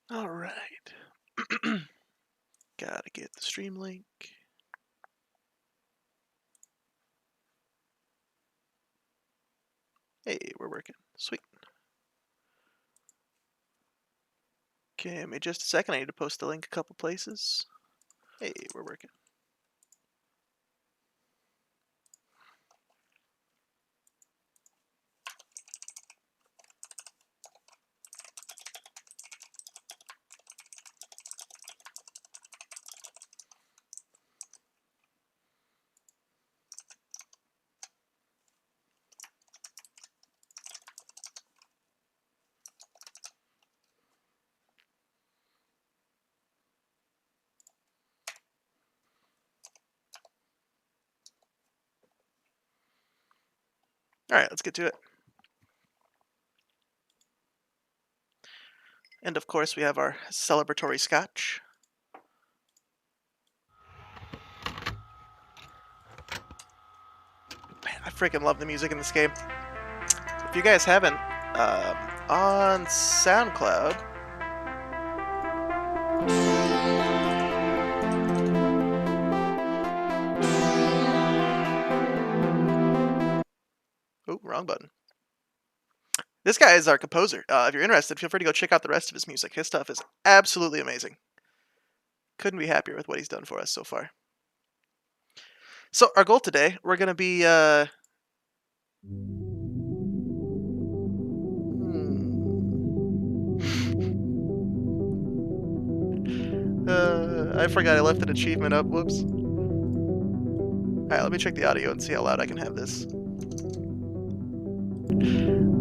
All right. Gotta get the stream link. Hey, we're working. Sweet. Okay, give me just a second. I need to post the link a couple places. Hey, we're working. All right, let's get to it. And of course, we have our celebratory scotch. Man, I freaking love the music in this game. If you guys haven't, on SoundCloud, oh, wrong button. This guy is our composer. If you're interested, feel free to go check out the rest of his music. His stuff is absolutely amazing. Couldn't be happier with what he's done for us so far. So our goal today, we're going to be I forgot I left an achievement up. Whoops. Alright, let me check the audio and see how loud I can have this.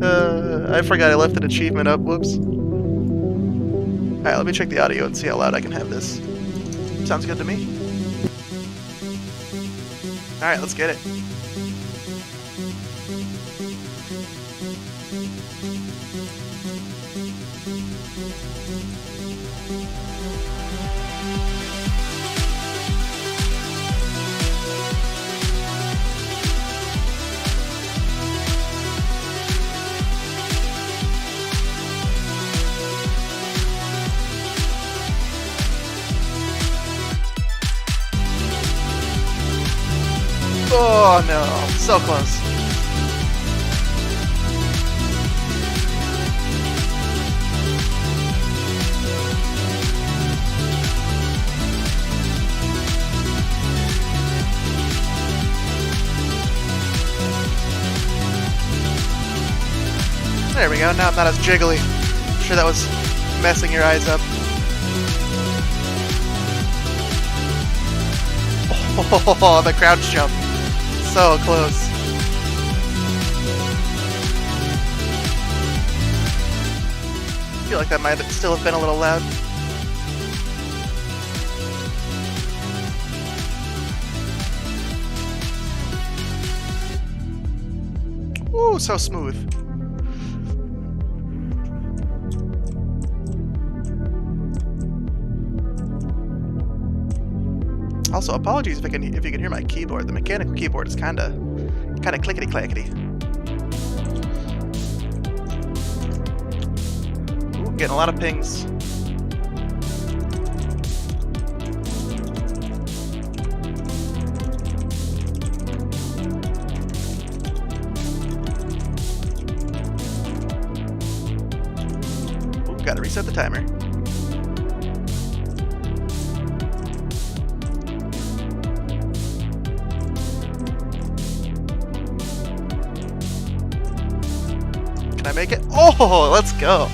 I forgot I left an achievement up. Whoops. Alright, let me check the audio and see how loud I can have this. Sounds good to me. Alright, let's get it. Oh no, so close. There we go, now I'm not as jiggly. I'm sure that was messing your eyes up. Oh, the crouch jump. So close. I feel like that might still have been a little loud. Ooh, so smooth. Also, apologies if you can hear my keyboard. The mechanical keyboard is kind of clickety clackety. Ooh, getting a lot of pings. Ooh, gotta reset the timer. Can I make it? Oh, let's go.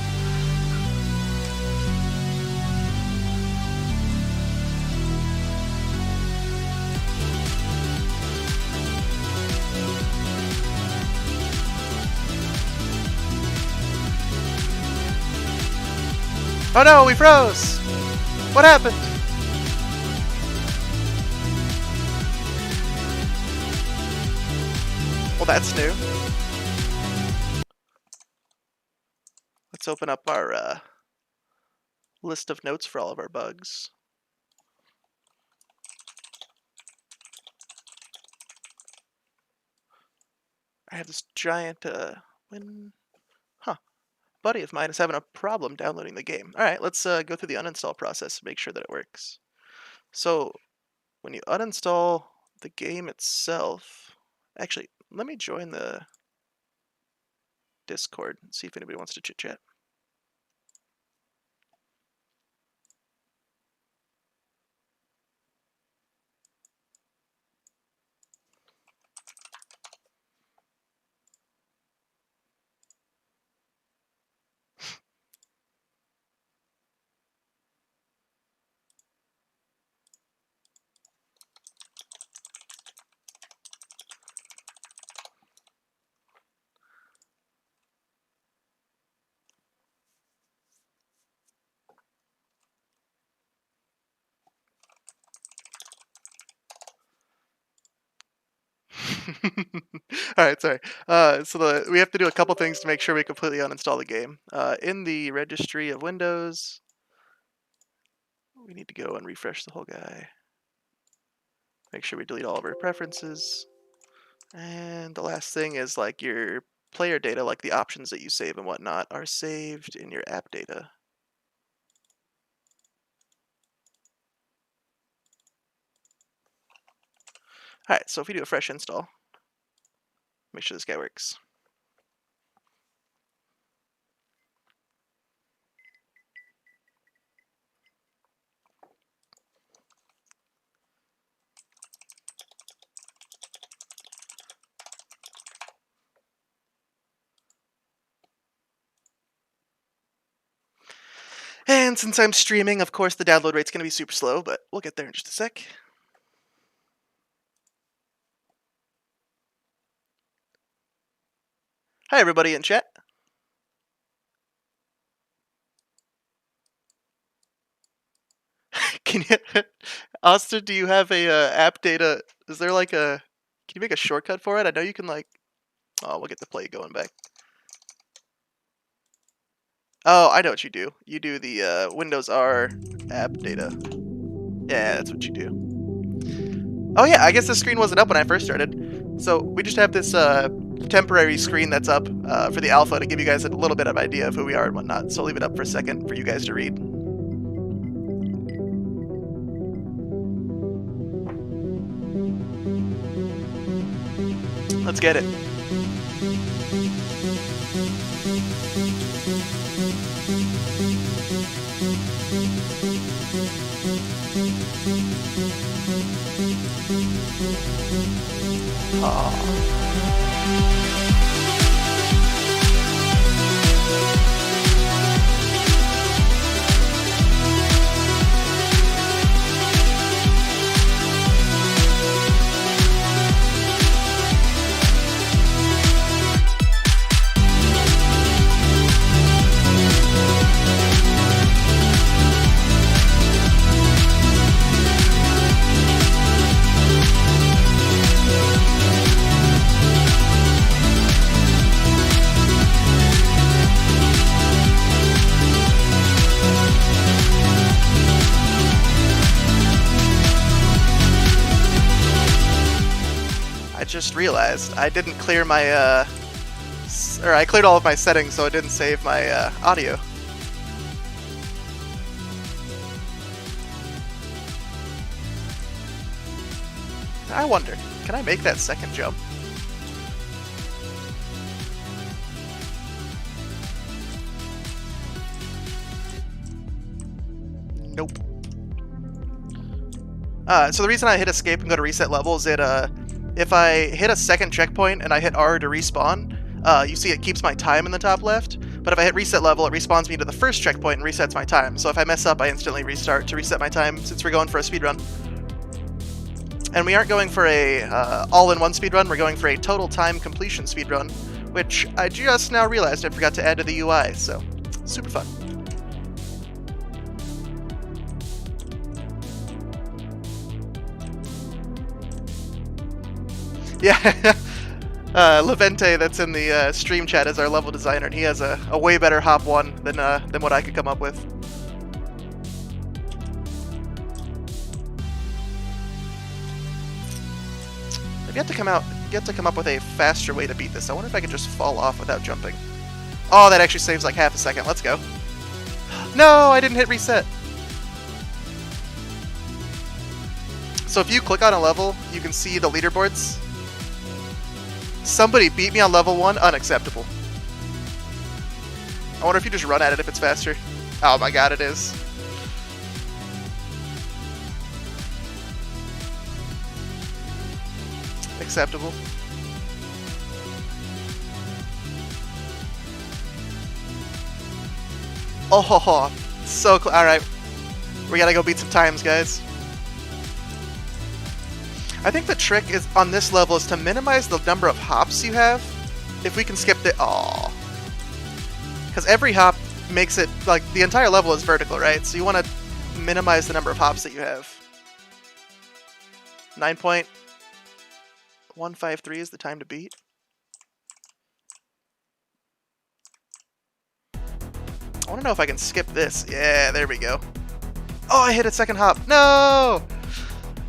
Oh no, we froze! What happened? Well, that's new. Let's open up our list of notes for all of our bugs. I have this giant when buddy of mine is having a problem downloading the game. All right, let's go through the uninstall process and make sure that it works. So when you uninstall the game itself, actually, let me join the Discord and see if anybody wants to chit chat. All right, sorry. So we have to do a couple things to make sure we completely uninstall the game. In the registry of Windows, we need to go and refresh the whole guy. Make sure we delete all of our preferences. And the last thing is like your player data, like the options that you save and whatnot, are saved in your app data. All right, so if we do a fresh install, make sure this guy works. And since I'm streaming, of course, the download rate's going to be super slow, but we'll get there in just a sec. Hi, everybody in chat. Can you, Austin? Do you have a app data? Is there like a? Can you make a shortcut for it? I know you can like. Oh, we'll get the play going back. Oh, I know what you do. You do the Windows R app data. Yeah, that's what you do. Oh yeah, I guess the screen wasn't up when I first started. So we just have this temporary screen that's up for the alpha to give you guys a little bit of idea of who we are and whatnot. So I'll leave it up for a second for you guys to read. Let's get it. Just realized I didn't clear my or I cleared all of my settings, so it didn't save my audio. I wonder, can I make that second jump? Nope. So the reason I hit escape and go to reset level is if I hit a second checkpoint and I hit R to respawn, you see it keeps my time in the top left, but if I hit reset level, it respawns me to the first checkpoint and resets my time. So if I mess up, I instantly restart to reset my time, since we're going for a speedrun. And we aren't going for a all-in-one speedrun, we're going for a total time completion speedrun, which I just now realized I forgot to add to the UI, so super fun. Yeah, Levente, that's in the stream chat, is our level designer, and he has a way better hop one than what I could come up with. I've yet to come up with a faster way to beat this. I wonder if I could just fall off without jumping. Oh, that actually saves like half a second. Let's go. No, I didn't hit reset. So if you click on a level, you can see the leaderboards. Somebody beat me on level 1. Unacceptable. I wonder if you just run at it if it's faster. Oh my god, it is. Acceptable. Oh, so close. Alright. We gotta go beat some times, guys. I think the trick is on this level is to minimize the number of hops you have. If we can skip the... Aww. Because every hop makes it... Like, the entire level is vertical, right? So you want to minimize the number of hops that you have. 9.153 is the time to beat. I want to know if I can skip this. Yeah, there we go. Oh, I hit a second hop. No!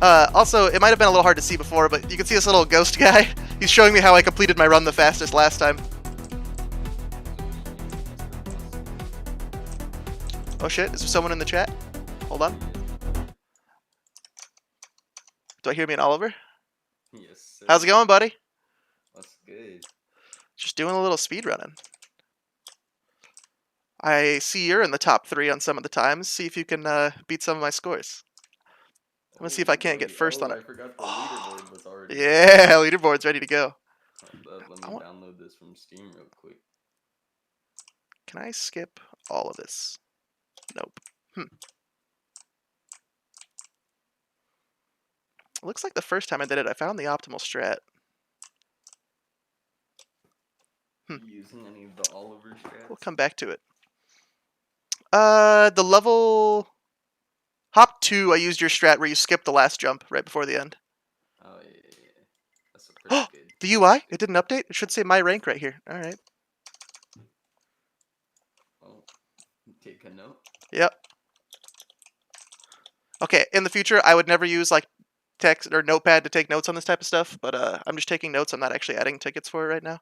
Also, it might have been a little hard to see before, but you can see this little ghost guy. He's showing me how I completed my run the fastest last time. Oh shit, is there someone in the chat? Hold on. Do I hear me and Oliver? Yes, sir. How's it going, buddy? That's good. Just doing a little speedrunning. I see you're in the top 3 on some of the times. See if you can beat some of my scores. I'm gonna see if I can't get first on it. I forgot the leaderboard was already. Yeah, leaderboard's ready to go. Let me download this from Steam real quick. Can I skip all of this? Nope. It looks like the first time I did it, I found the optimal strat. You using any of the Oliver strats? We'll come back to it. The level... Hop 2, I used your strat where you skip the last jump right before the end. Oh, yeah. That's a pretty good. The UI? It didn't update? It should say my rank right here. Alright. Well, take a note. Yep. Okay, in the future, I would never use, like, text or notepad to take notes on this type of stuff, but I'm just taking notes. I'm not actually adding tickets for it right now.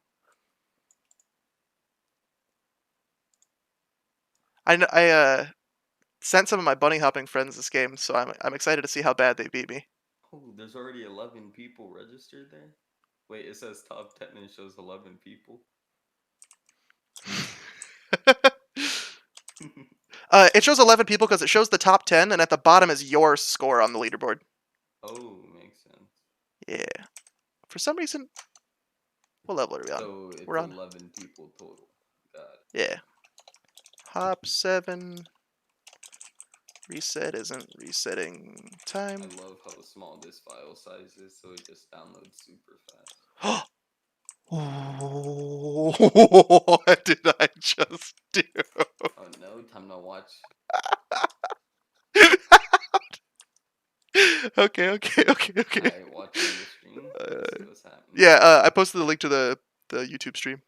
I sent some of my bunny hopping friends this game, so I'm excited to see how bad they beat me. Oh, there's already 11 people registered there? Wait, it says top 10 and it shows 11 people. It shows 11 people because it shows the top 10, and at the bottom is your score on the leaderboard. Oh, makes sense. Yeah. For some reason... What level are we on? So it's We're on 11 people total. Got it. Yeah. Hop 7. Reset isn't resetting time. I love how small this file size is, so it just downloads super fast. What did I just do? Oh no, time to watch. Okay. Alright, watching the stream. Let's see what's happening. Yeah, I posted the link to the YouTube stream.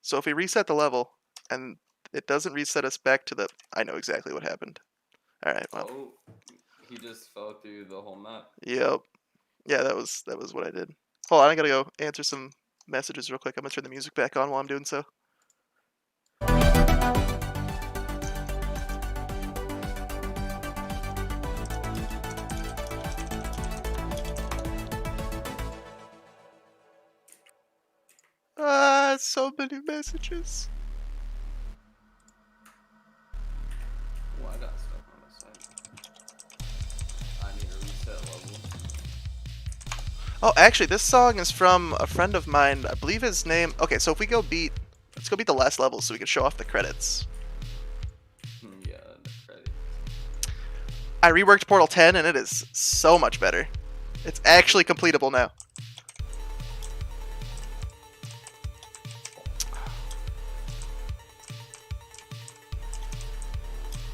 So if we reset the level, and it doesn't reset us back to the... I know exactly what happened. Alright, well. Oh, he just fell through the whole map. Yep. Yeah, that was what I did. Hold on, I gotta go answer some messages real quick. I'm gonna turn the music back on while I'm doing so. So many messages. Oh, I got stuff on the side. I need to reset level. Oh, actually, this song is from a friend of mine. I believe his name... Okay, so if we go beat... Let's go beat the last level so we can show off the credits. Yeah, the credits. I reworked Portal 10, and it is so much better. It's actually completable now.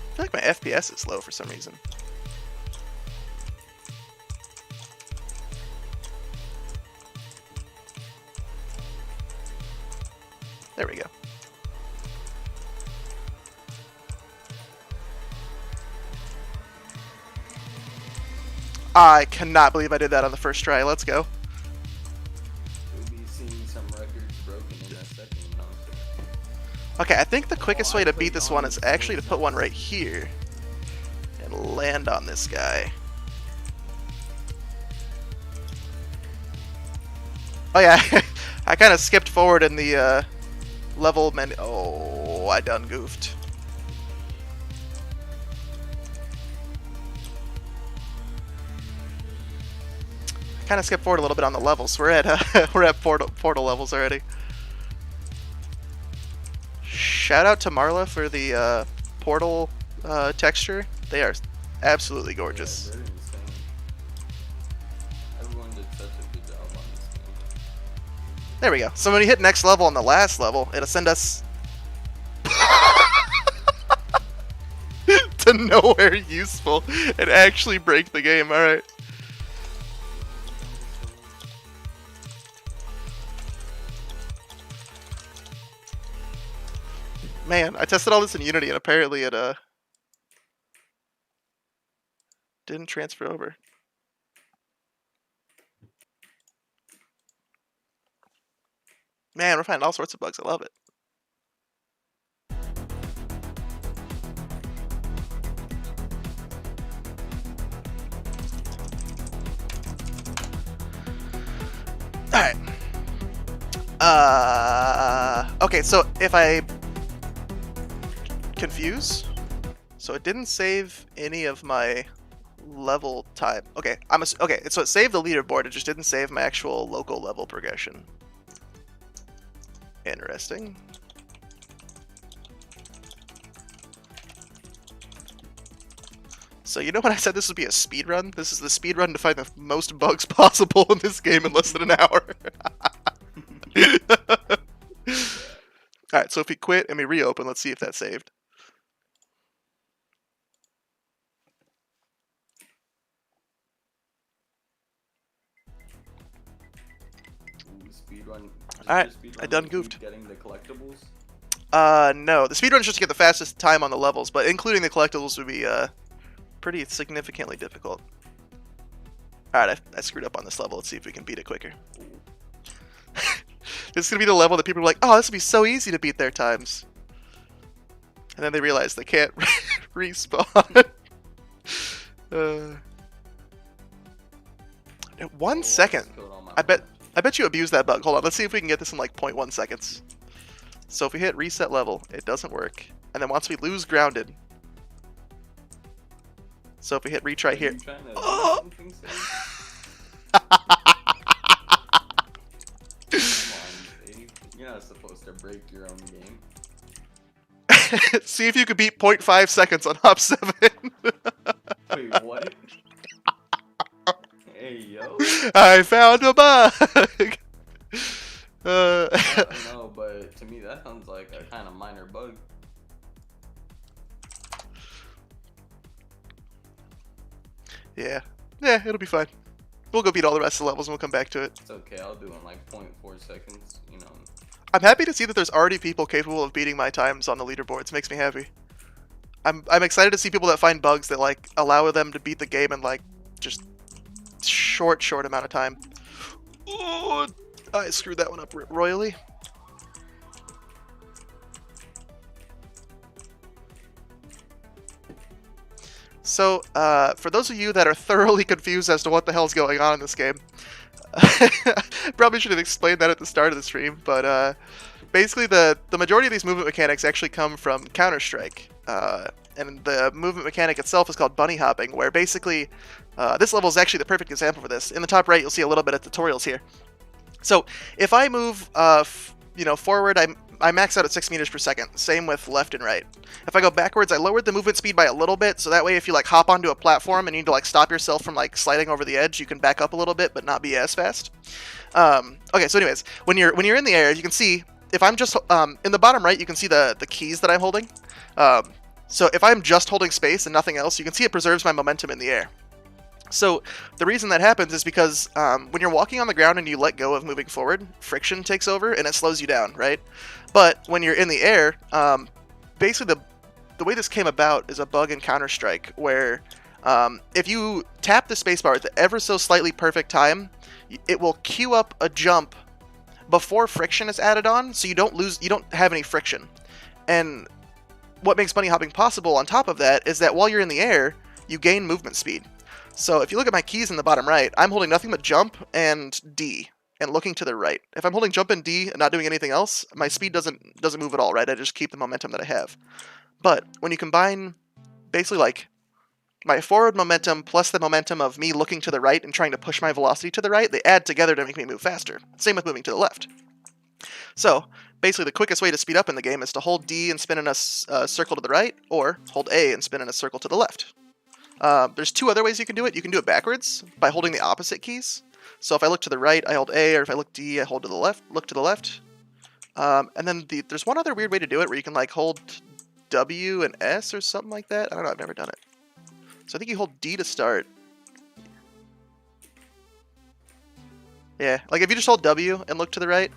I feel like my FPS is low for some reason. There we go. I cannot believe I did that on the first try. Let's go. You'll be seeing some records broken in a second, you know. Okay, I think the quickest way I to beat played this on one is these actually to things put one now. right here and land on this guy. Oh yeah, I kind of skipped forward in the level menu. Oh, I done goofed. I kind of skipped forward a little bit on the levels. We're at we're at portal levels already. Shout out to Marla for the portal texture. They are absolutely gorgeous. Yeah, they're insane. Everyone did such a good job on this game. There we go. So when you hit next level on the last level, it'll send us to nowhere useful and actually break the game. All right. Man, I tested all this in Unity and apparently it didn't transfer over. Man, we're finding all sorts of bugs. I love it. Alright. Okay, so if I confuse, so it didn't save any of my level time. Okay, okay, so it saved the leaderboard, it just didn't save my actual local level progression. Interesting. So you know when I said this would be a speed run? This is the speed run to find the most bugs possible in this game in less than an hour. Alright, so if we quit and we reopen, let's see if that's saved. Speedrun. Alright, I done goofed. Getting the collectibles. No. The speedrun is just to get the fastest time on the levels, but including the collectibles would be pretty significantly difficult. Alright, I screwed up on this level. Let's see if we can beat it quicker. This is gonna be the level that people are like, oh, this would be so easy to beat their times. And then they realize they can't respawn. 1 second. I bet you abuse that bug. Hold on, let's see if we can get this in like 0.1 seconds. So if we hit reset level, it doesn't work. And then once we lose grounded. So if we hit retry here. Oh! You're not supposed to break your own game. See if you could beat 0.5 seconds on Hop 7. Wait, what? Hey, yo. I found a bug! I don't know, but to me that sounds like a kind of minor bug. Yeah. Yeah, it'll be fine. We'll go beat all the rest of the levels and we'll come back to it. It's okay, I'll do it in like 0.4 seconds, you know. I'm happy to see that there's already people capable of beating my times on the leaderboards. Makes me happy. I'm excited to see people that find bugs that like allow them to beat the game in like just short amount of time. Oh, I screwed that one up royally. So, for those of you that are thoroughly confused as to what the hell's going on in this game, probably should have explained that at the start of the stream, but basically the majority of these movement mechanics actually come from Counter-Strike. And the movement mechanic itself is called bunny hopping, where basically, this level is actually the perfect example for this. In the top right, you'll see a little bit of tutorials here. So, if I move, forward, I max out at 6 meters per second. Same with left and right. If I go backwards, I lowered the movement speed by a little bit, so that way if you like hop onto a platform and you need to like stop yourself from like sliding over the edge, you can back up a little bit, but not be as fast. Okay, so anyways, when you're in the air, you can see if I'm just in the bottom right, you can see the keys that I'm holding. So if I'm just holding space and nothing else, you can see it preserves my momentum in the air. So the reason that happens is because when you're walking on the ground and you let go of moving forward, friction takes over and it slows you down, right? But when you're in the air, basically the way this came about is a bug in Counter-Strike where If you tap the spacebar at the ever so slightly perfect time, it will queue up a jump before friction is added on, so you don't have any friction. And what makes bunny hopping possible on top of that is that while you're in the air, you gain movement speed. So if you look at my keys in the bottom right, I'm holding nothing but jump and D and looking to the right. If I'm holding jump and D and not doing anything else, my speed doesn't move at all, right? I just keep the momentum that I have. But when you combine basically like my forward momentum plus the momentum of me looking to the right and trying to push my velocity to the right, they add together to make me move faster. Same with moving to the left. So basically the quickest way to speed up in the game is to hold D and spin in a circle to the right, or hold A and spin in a circle to the left. There's two other ways you can do it. You can do it backwards by holding the opposite keys. So if I look to the right, I hold A, or if I look D, I hold to the left. Look to the left. And then there's one other weird way to do it where you can like hold W and S or something like that. I don't know. I've never done it. So I think you hold D to start. Yeah, like if you just hold W and look to the right,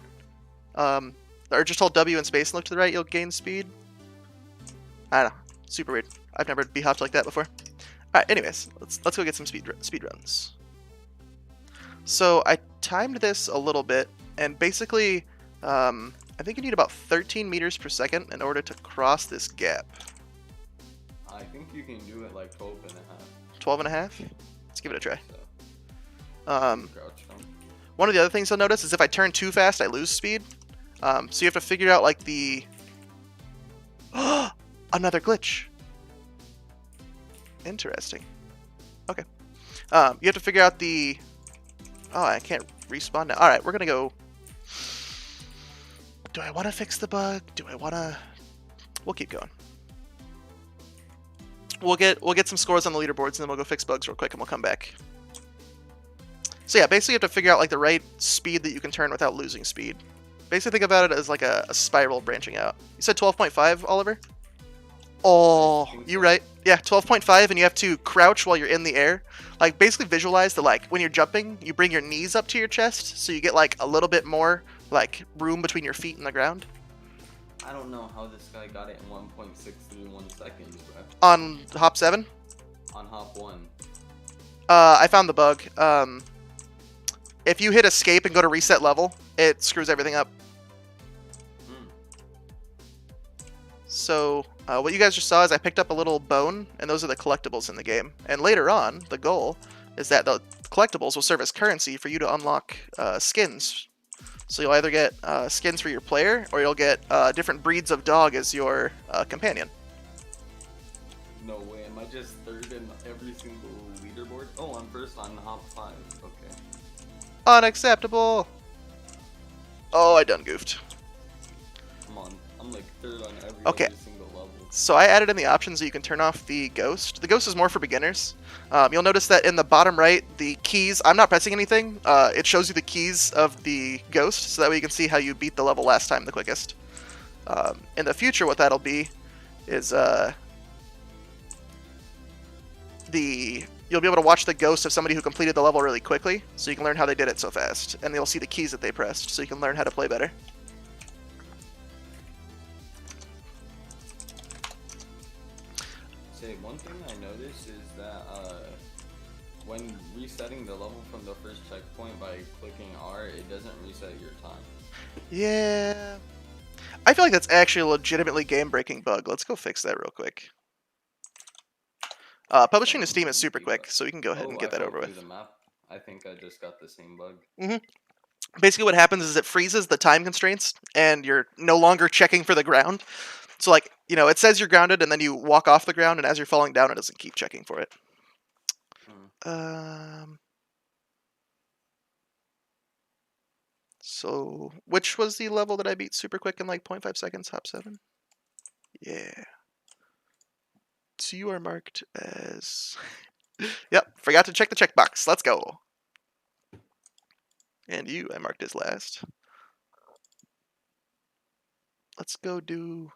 or just hold W and space and look to the right, you'll gain speed. I don't know. Super weird. I've never b-hopped like that before. Alright, anyways, let's go get some speed runs. So I timed this a little bit, and basically, I think you need about 13 meters per second in order to cross this gap. I think you can do it like 12 and a half. 12 and a half? Let's give it a try. So, One of the other things you'll notice is if I turn too fast, I lose speed. So you have to figure out like the... Another glitch. Interesting. Okay. You have to figure out the... Oh, I can't respawn now. Alright, we're gonna go... Do I want to fix the bug? Do I want to... We'll keep going. We'll get some scores on the leaderboards, and then we'll go fix bugs real quick, and we'll come back. So yeah, basically you have to figure out like the right speed that you can turn without losing speed. Basically think about it as like a spiral branching out. You said 12.5, Oliver? Oh, you're right. Yeah, 12.5, and you have to crouch while you're in the air. Like, basically visualize the, like, when you're jumping, you bring your knees up to your chest, so you get, like, a little bit more, like, room between your feet and the ground. I don't know how this guy got it in 1.631 seconds, bro. On hop 7? On hop 1. I found the bug. If you hit escape and go to reset level, it screws everything up. So, what you guys just saw is I picked up a little bone, and those are the collectibles in the game. And later on, the goal is that the collectibles will serve as currency for you to unlock skins. So you'll either get skins for your player, or you'll get different breeds of dog as your companion. No way, am I just third in every single leaderboard? Oh, I'm first on hop 5, okay. Unacceptable! Oh, I done goofed. Come on, I'm like third on every single level. So I added in the options that you can turn off the ghost. The ghost is more for beginners. You'll notice that in the bottom right, the keys, I'm not pressing anything. It shows you the keys of the ghost, so that way you can see how you beat the level last time the quickest. In the future, what that'll be is you'll be able to watch the ghost of somebody who completed the level really quickly, so you can learn how they did it so fast. And you'll see the keys that they pressed, so you can learn how to play better. Say, one thing I noticed is that when resetting the level from the first checkpoint by clicking R, it doesn't reset your time. Yeah. I feel like that's actually a legitimately game-breaking bug. Let's go fix that real quick. Publishing to Steam is super quick, so we can go ahead and get that over with. The map. I think I just got the same bug. Basically what happens is it freezes the time constraints, and you're no longer checking for the ground. So, like, you know, it says you're grounded, and then you walk off the ground, and as you're falling down, it doesn't keep checking for it. So, which was the level that I beat super quick in like 0.5 seconds? Hop 7? Yeah. So you are marked as... Yep, forgot to check the checkbox. Let's go. And you I marked as last. Let's go do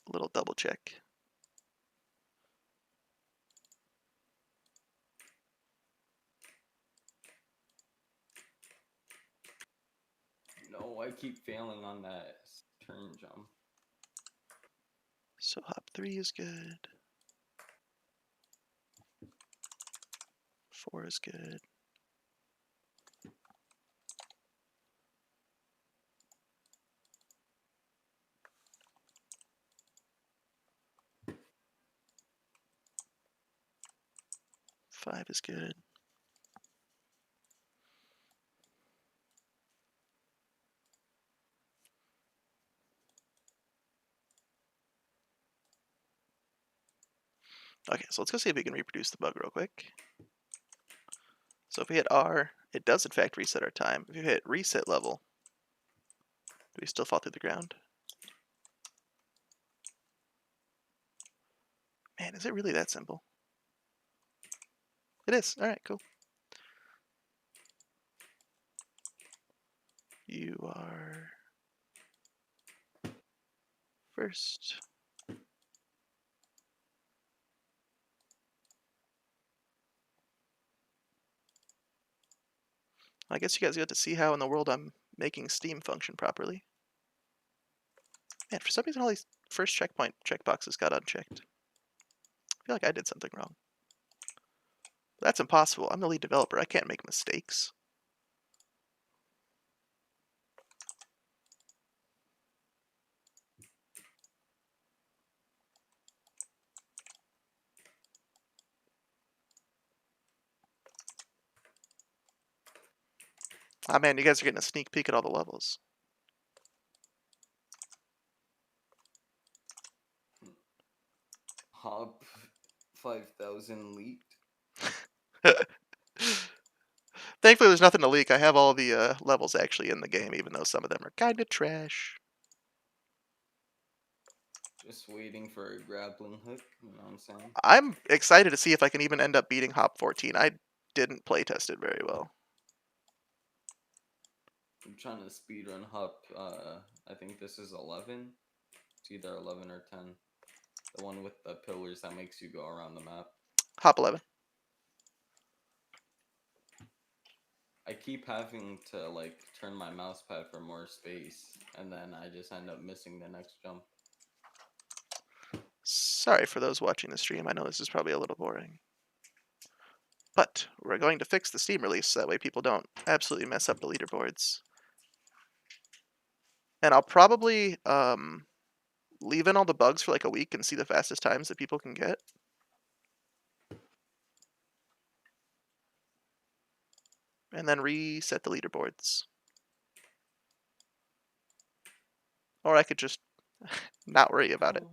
a little double check. No, I keep failing on that turn jump. So hop 3 is good. 4 is good. Five is good. Okay, so let's go see if we can reproduce the bug real quick. So if we hit R, it does in fact reset our time. If you hit reset level, do we still fall through the ground? Man, is it really that simple? It is. Alright, cool. You are first. I guess you guys get to see how in the world I'm making Steam function properly. Man, for some reason all these first checkpoint checkboxes got unchecked. I feel like I did something wrong. That's impossible. I'm the lead developer. I can't make mistakes. Ah man, you guys are getting a sneak peek at all the levels. Hop 5000 leaked. Thankfully, there's nothing to leak. I have all the levels actually in the game, even though some of them are kind of trash. Just waiting for a grappling hook, you know what I'm saying? I'm excited to see if I can even end up beating Hop 14. I didn't playtest it very well. I'm trying to speedrun Hop, I think this is 11. It's either 11 or 10. The one with the pillars that makes you go around the map. Hop 11. I keep having to like turn my mouse pad for more space, and then I just end up missing the next jump. Sorry for those watching the stream. I know this is probably a little boring. But we're going to fix the Steam release so that way people don't absolutely mess up the leaderboards. And I'll probably leave in all the bugs for like a week and see the fastest times that people can get. And then reset the leaderboards. Or I could just not worry about it.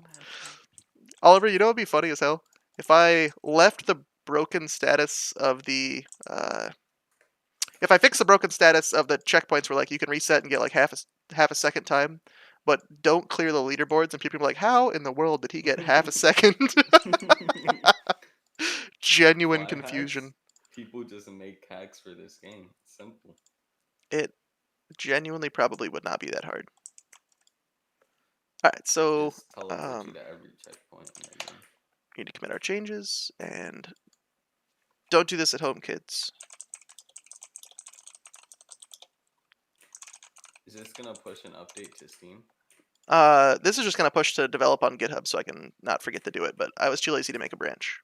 Oliver, you know what would be funny as hell? If I left the broken status of the if I fix the broken status of the checkpoints where like you can reset and get like half a second time, but don't clear the leaderboards, and people are like, "How in the world did he get half a second?" Genuine Why hacks? confusion. People just make hacks for this game. It's simple. It genuinely probably would not be that hard. All right, so Just teleport you to every checkpoint in the game. we need to commit our changes, and don't do this at home, kids. Is this gonna push an update to Steam? This is just gonna push to develop on GitHub, so I can not forget to do it. But I was too lazy to make a branch.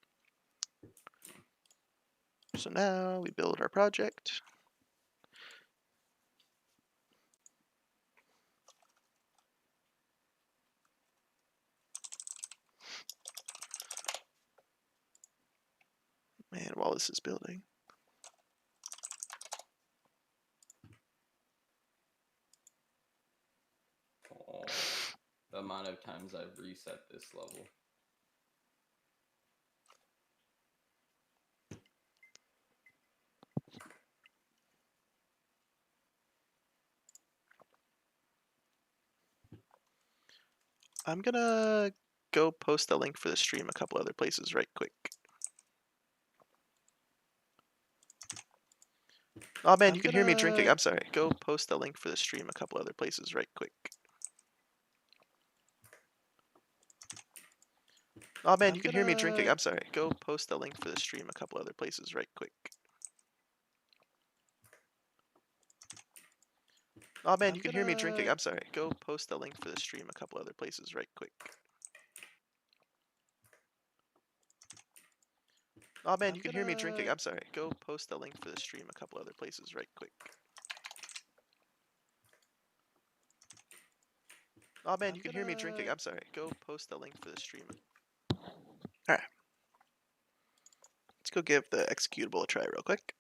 So now we build our project. Man, while this is building. Oh, the amount of times I've reset this level. I'm gonna go post the link for the stream a couple other places right quick. Oh man, you can hear me drinking. I'm sorry. Go post the link for the stream a couple other places right quick. Oh man, you can hear me drinking. I'm sorry. Go post the link for the stream a couple other places right quick. Oh man, you can hear me drinking. I'm sorry. Go post the link for the stream a couple other places right quick. Oh man, you can hear me drinking. Ta-da! I'm sorry. Go post the link for the stream a couple other places right quick. Oh man, you can hear me drinking. Ta-da! I'm sorry. Go post the link for the stream. Alright. Let's go give the executable a try real quick.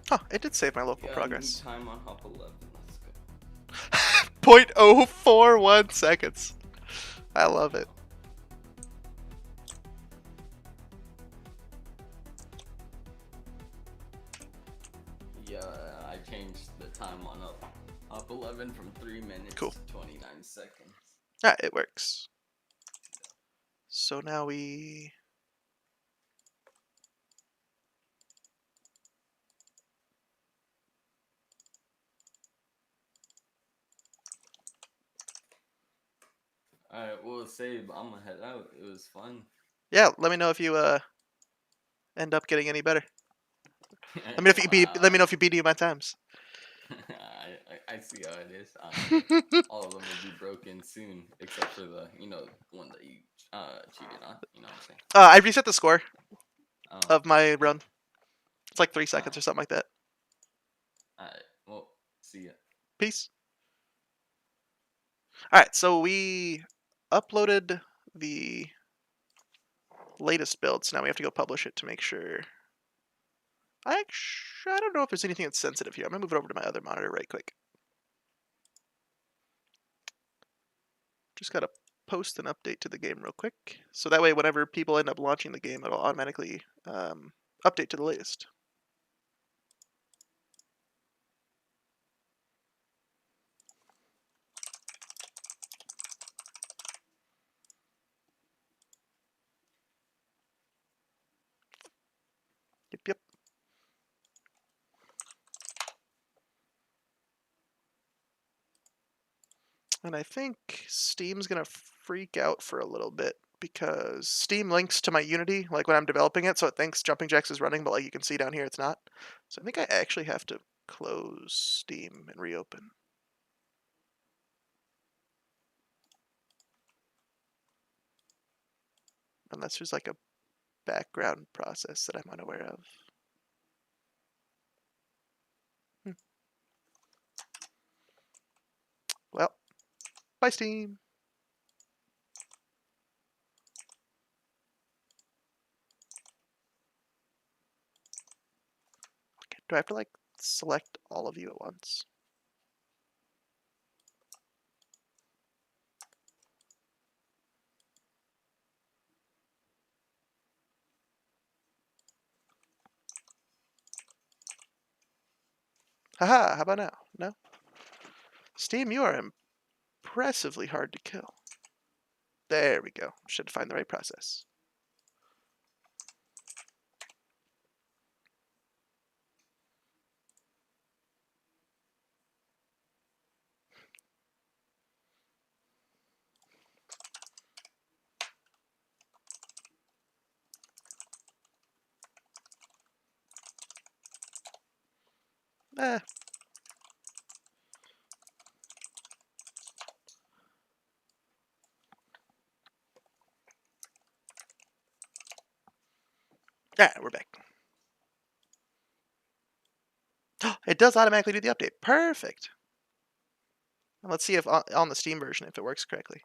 Huh, it did save my local Yeah, progress. new time on hop 11. Let's go. 0.041 seconds. I love it. Yeah, I changed the time on up 11 from 3 minutes Cool. to 29 seconds. Alright, it works. So now we... Alright, well, Save, I'm gonna head out. It was fun. Yeah, let me know if you end up getting any better. Let me know if you beat. Wow. Let me know if you beat any of my times. I see how it is. All of them will be broken soon, except for the one that you cheated on. You know what I'm saying? I reset the score Oh, of my run. It's like 3 seconds or alright. something like that. Alright. Well, see ya. Peace. Alright, so we uploaded the latest build, so now we have to go publish it to make sure. I don't know if there's anything that's sensitive here. I'm gonna move it over to my other monitor right quick. Just gotta post an update to the game real quick, so that way whenever people end up launching the game, it'll automatically update to the latest. Yep, yep. And I think Steam's gonna freak out for a little bit because Steam links to my Unity, like when I'm developing it, so it thinks Jumping Jacks is running, but like you can see down here, it's not. So I think I actually have to close Steam and reopen. Unless there's like a background process that I'm unaware of. Well, bye Steam. Okay, do I have to like select all of you at once? Haha, how about now? No? Steam, you are impressively hard to kill. There we go. Should find the right process. Eh. Alright, we're back. It does automatically do the update. Perfect. Let's see if on the Steam version if it works correctly.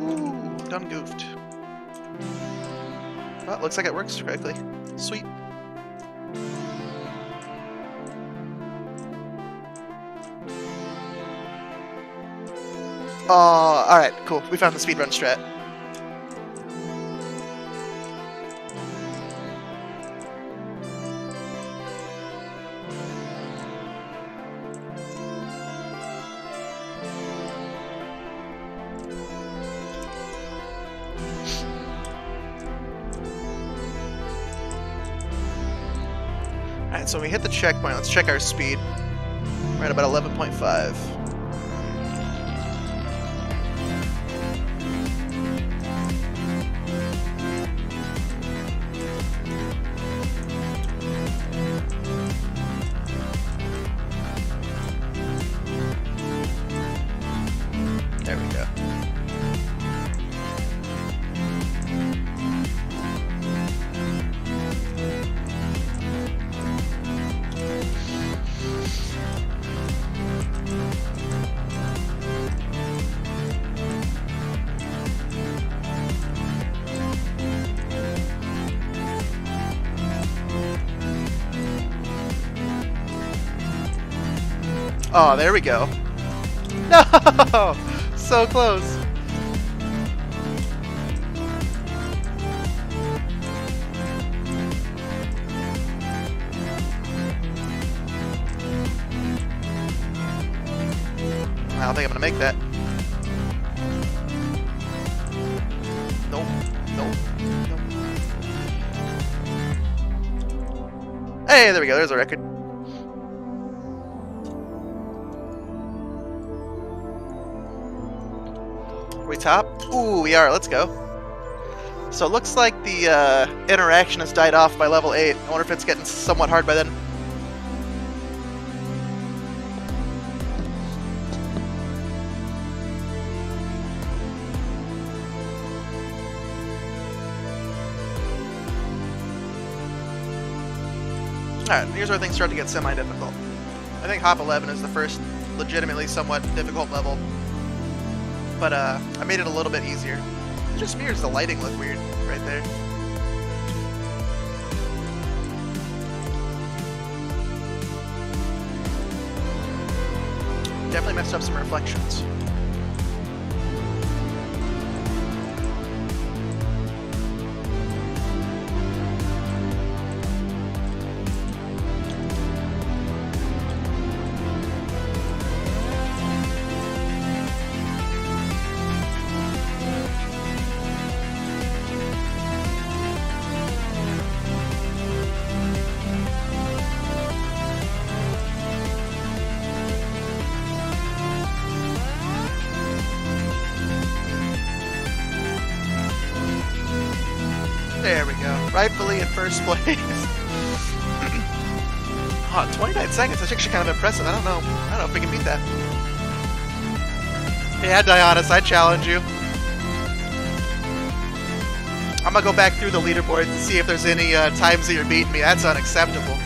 Ooh, done goofed. Well, it looks like it works correctly. Sweet. Alright, cool. We found the speedrun strat. Alright, so when we hit the checkpoint, let's check our speed. We're at about 11.5. There we go. Oh, there we go. No! So close. I don't think I'm gonna make that. Nope. Nope. Nope. Hey, there we go. There's a record. Are we top? Ooh, we are. Let's go. So it looks like the interaction has died off by level 8. I wonder if it's getting somewhat hard by then. Alright, here's where things start to get semi-difficult. I think Hop 11 is the first legitimately somewhat difficult level. But I made it a little bit easier. It just mirrors the lighting look weird right there. Definitely messed up some reflections. There we go. Rightfully in first place. Oh, 29 seconds. That's actually kind of impressive. I don't know if we can beat that. Yeah, Dionys, I challenge you. I'm gonna go back through the leaderboards and see if there's any times that you're beating me. That's unacceptable.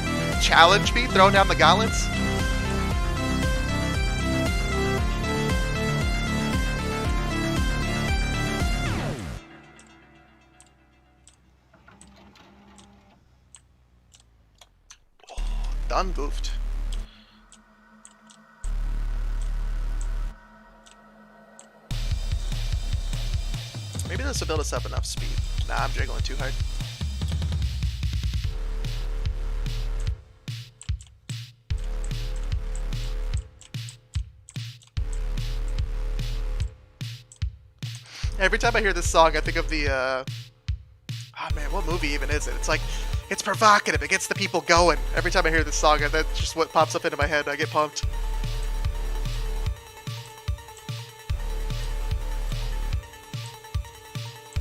Challenge me? Throwing down the gauntlets? Done goofed. Maybe this will build us up enough speed. Nah, I'm jiggling too hard. Every time I hear this song, I think of the, oh man, what movie even is it? It's like, it's provocative, it gets the people going. Every time I hear this song, that's just what pops up into my head. I get pumped.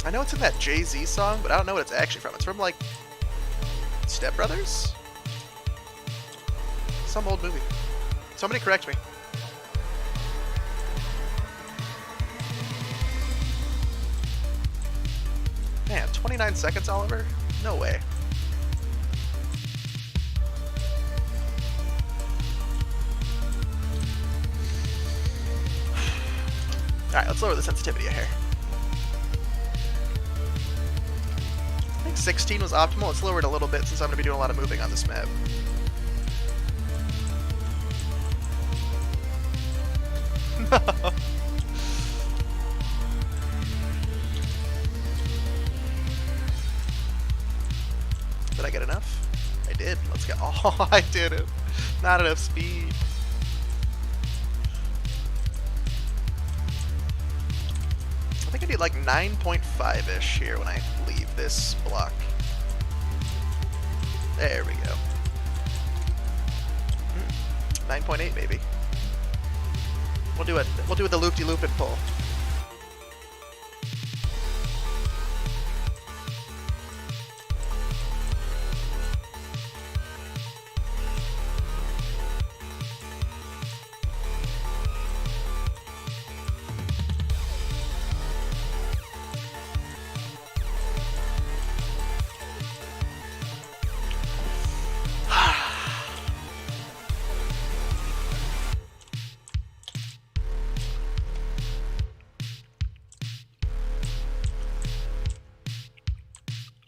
I know it's in that Jay-Z song, but I don't know what it's actually from. It's from, like, Step Brothers? Some old movie. Somebody correct me. Man, 29 seconds, Oliver? No way. Alright, let's lower the sensitivity a hair. I think 16 was optimal. Let's lower it a little bit since I'm going to be doing a lot of moving on this map. No. Did I get enough? I did. Let's go. Oh, I did it. Not enough speed. I think I need like 9.5-ish here when I leave this block. There we go. 9.8 maybe. We'll do it. We'll do the loop-de-loop and pull.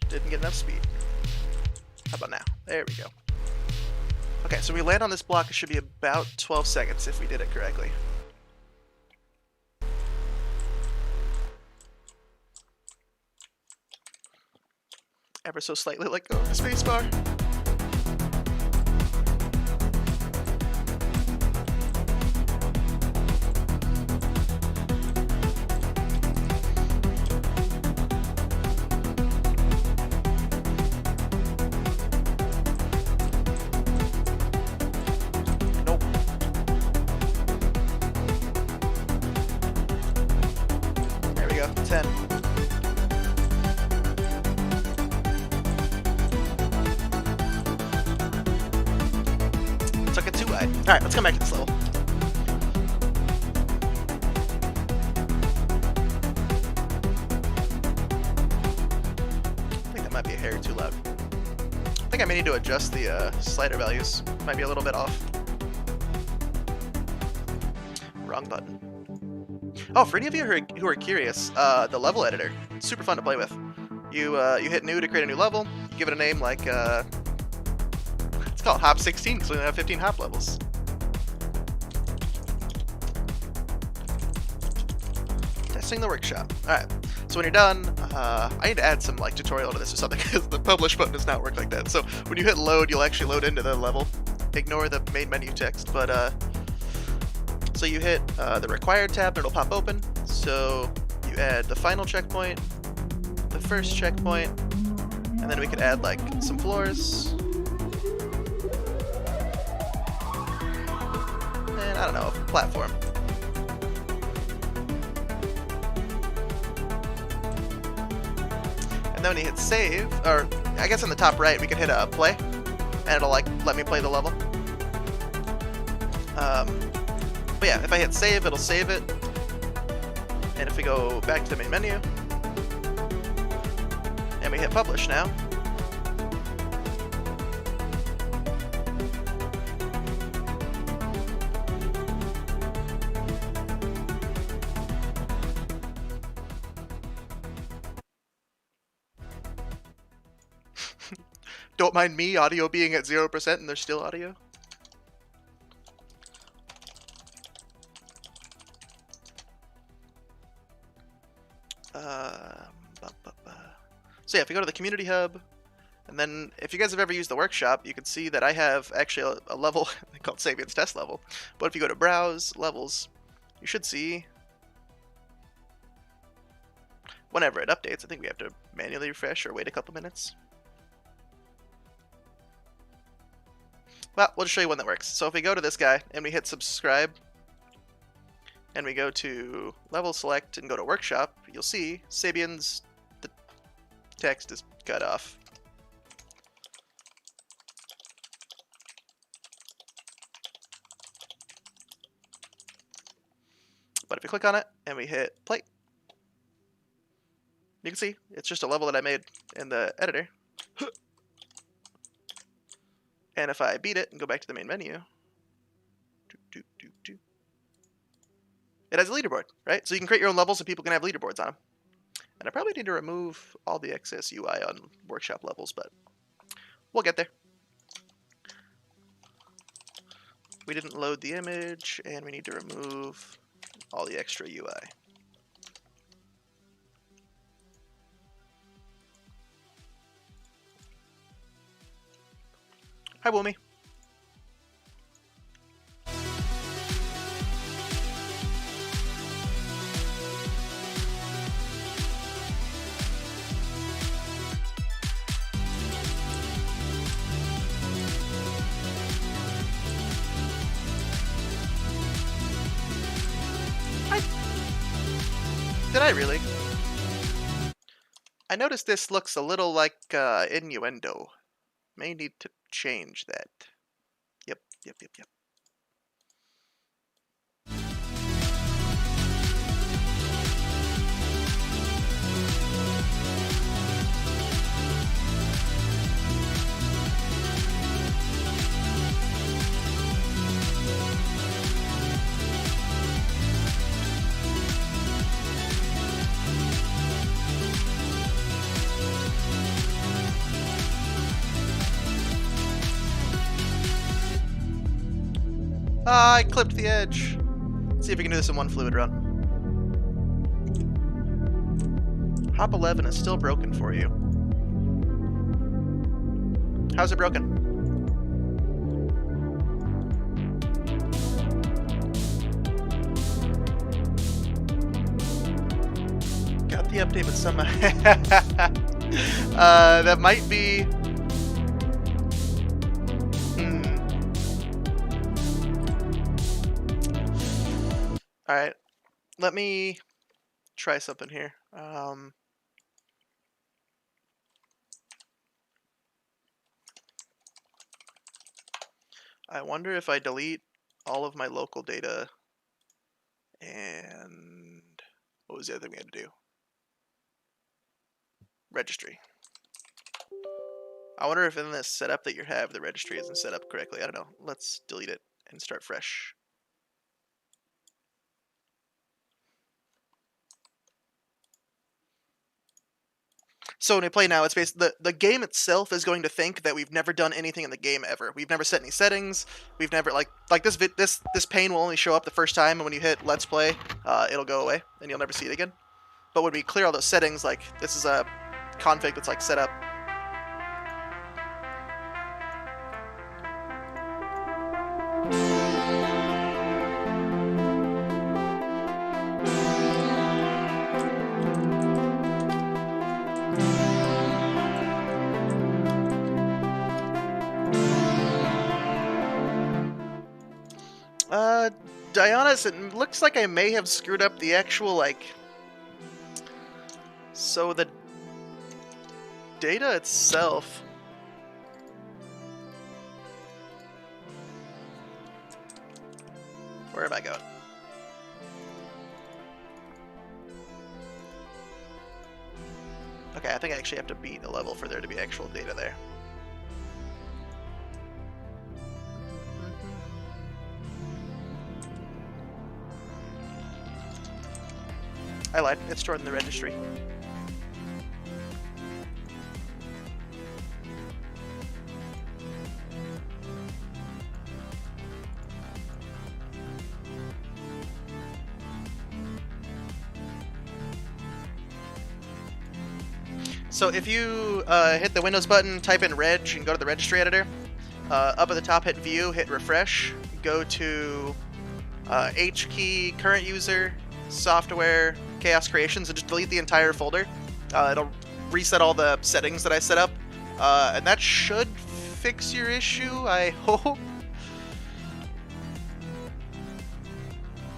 Didn't get enough speed. How about now? There we go. Okay, so we land on this block. It should be about 12 seconds if we did it correctly. Ever so slightly let go of the spacebar. Nope. There we go. 10. Took it too wide. Alright, let's come back to this level. I think that might be a hair too loud. I think I may need to adjust the slider values. Might be a little bit off. Wrong button. Oh, for any of you who are curious, the level editor, super fun to play with. You hit new to create a new level. You give it a name like it's called Hop 16, so we have 15 hop levels. Testing the workshop. Alright, so when you're done, I need to add some like tutorial to this or something because the publish button does not work like that. So when you hit load, you'll actually load into the level. Ignore the main menu text, but so you hit the required tab and it'll pop open. So you add the final checkpoint, the first checkpoint, and then we could add like some floors. And I don't know, a platform. And then when you hit save, or I guess on the top right, we can hit play, and it'll like let me play the level. But yeah, if I hit save, it'll save it. And if we go back to the main menu, and we hit publish now, don't mind me, audio being at 0% and there's still audio. So yeah, if you go to the community hub, and then if you guys have ever used the workshop, you can see that I have actually a level called Sabian's test level. But if you go to browse levels, you should see whenever it updates. I think we have to manually refresh or wait a couple minutes. Well, we'll just show you one that works. So if we go to this guy and we hit subscribe, and we go to level select and go to workshop, you'll see Sabian's the text is cut off. But if we click on it and we hit play, you can see it's just a level that I made in the editor. And if I beat it and go back to the main menu, it has a leaderboard, right? So you can create your own levels and people can have leaderboards on them. And I probably need to remove all the excess UI on workshop levels, but we'll get there. We didn't load the image, and we need to remove all the extra UI. Hi, Woomy. Did I really? I noticed this looks a little like innuendo. May need to change that. Yep, yep, yep, yep. I clipped the edge. Let's see if we can do this in one fluid run. Hop 11 is still broken for you. How's it broken? Got the update, but some that might be. All right, let me try something here. I wonder if I delete all of my local data and what was the other thing we had to do? Registry. I wonder if in this setup that you have, the registry isn't set up correctly. I don't know. Let's delete it and start fresh. So when we play now, it's basically the game itself is going to think that we've never done anything in the game ever. We've never set any settings. We've never like this pane will only show up the first time, and when you hit Let's Play, it'll go away, and you'll never see it again. But when we clear all those settings, like this is a config that's like set up. Dionysus, it looks like I may have screwed up the actual, like... So the data itself... Where have I gone? Okay, I think I actually have to beat a level for there to be actual data there. I lied. It's stored in the registry. So if you hit the Windows button, type in reg, and go to the registry editor, up at the top hit view, hit refresh, go to H key, current user, software, chaos creations, and just delete the entire folder. It'll reset all the settings that I set up, and that should fix your issue, I hope.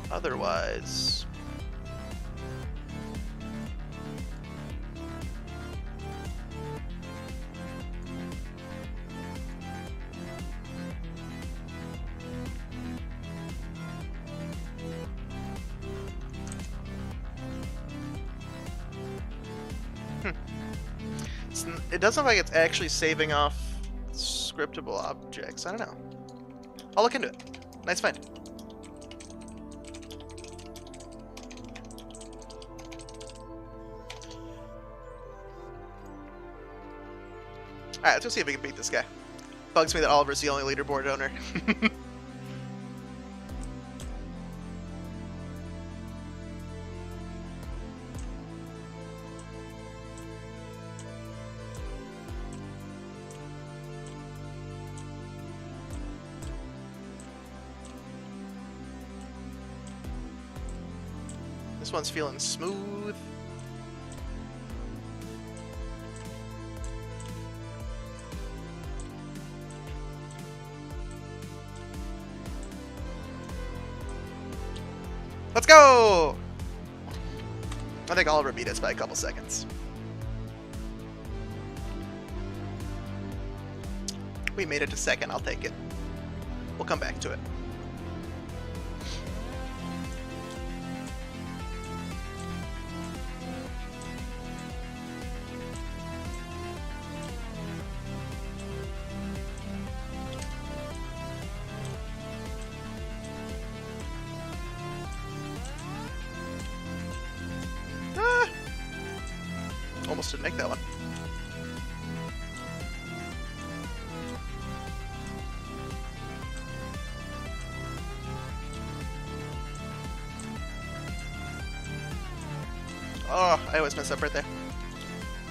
Otherwise... It doesn't look like it's actually saving off scriptable objects. I don't know. I'll look into it. Nice find. Alright, let's go see if we can beat this guy. Bugs me that Oliver's the only leaderboard owner. This one's feeling smooth. Let's go! I think Oliver beat us by a couple seconds. We made it to second. I'll take it. We'll come back to it. Almost didn't make that one. Oh, I always mess up right there.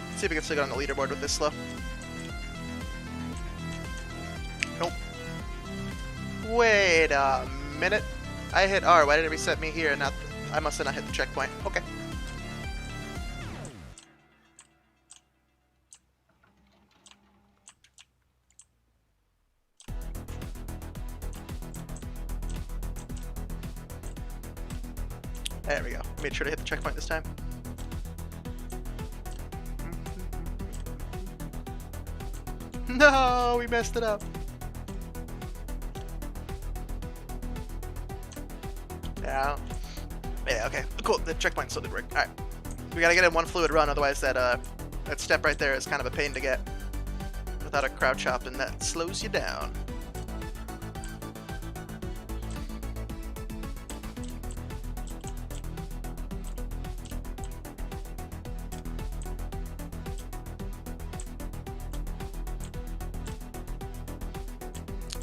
Let's see if we can still get on the leaderboard with this slow. Nope. Wait a minute. I hit R. Why did it reset me here? Not. I must have not hit the checkpoint. Okay. There we go. Made sure to hit the checkpoint this time. No, we messed it up. Yeah. Yeah, okay. Cool. The checkpoint still did work. Alright. We gotta get in one fluid run, otherwise that step right there is kind of a pain to get. Without a crouch hop, and that slows you down.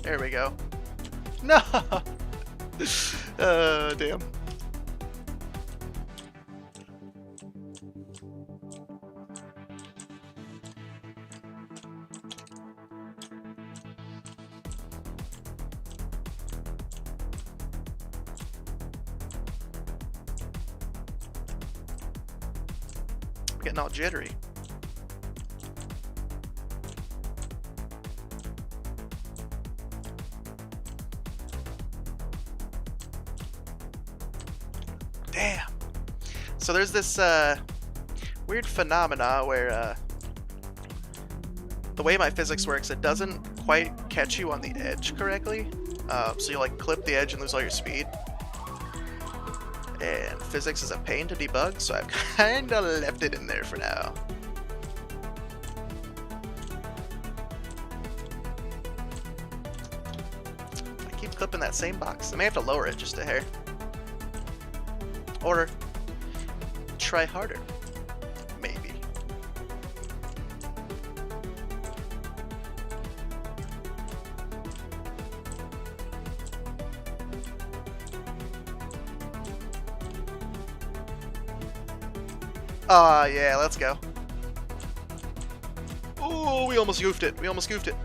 There we go. No! Damn. I'm getting all jittery. Damn. So there's this weird phenomena where the way my physics works, it doesn't quite catch you on the edge correctly. So you like clip the edge and lose all your speed. And physics is a pain to debug, so I've kinda left it in there for now. I keep clipping that same box. I may have to lower it just a hair. Or try harder, maybe. Yeah, let's go. Oh, we almost goofed it. We almost goofed it.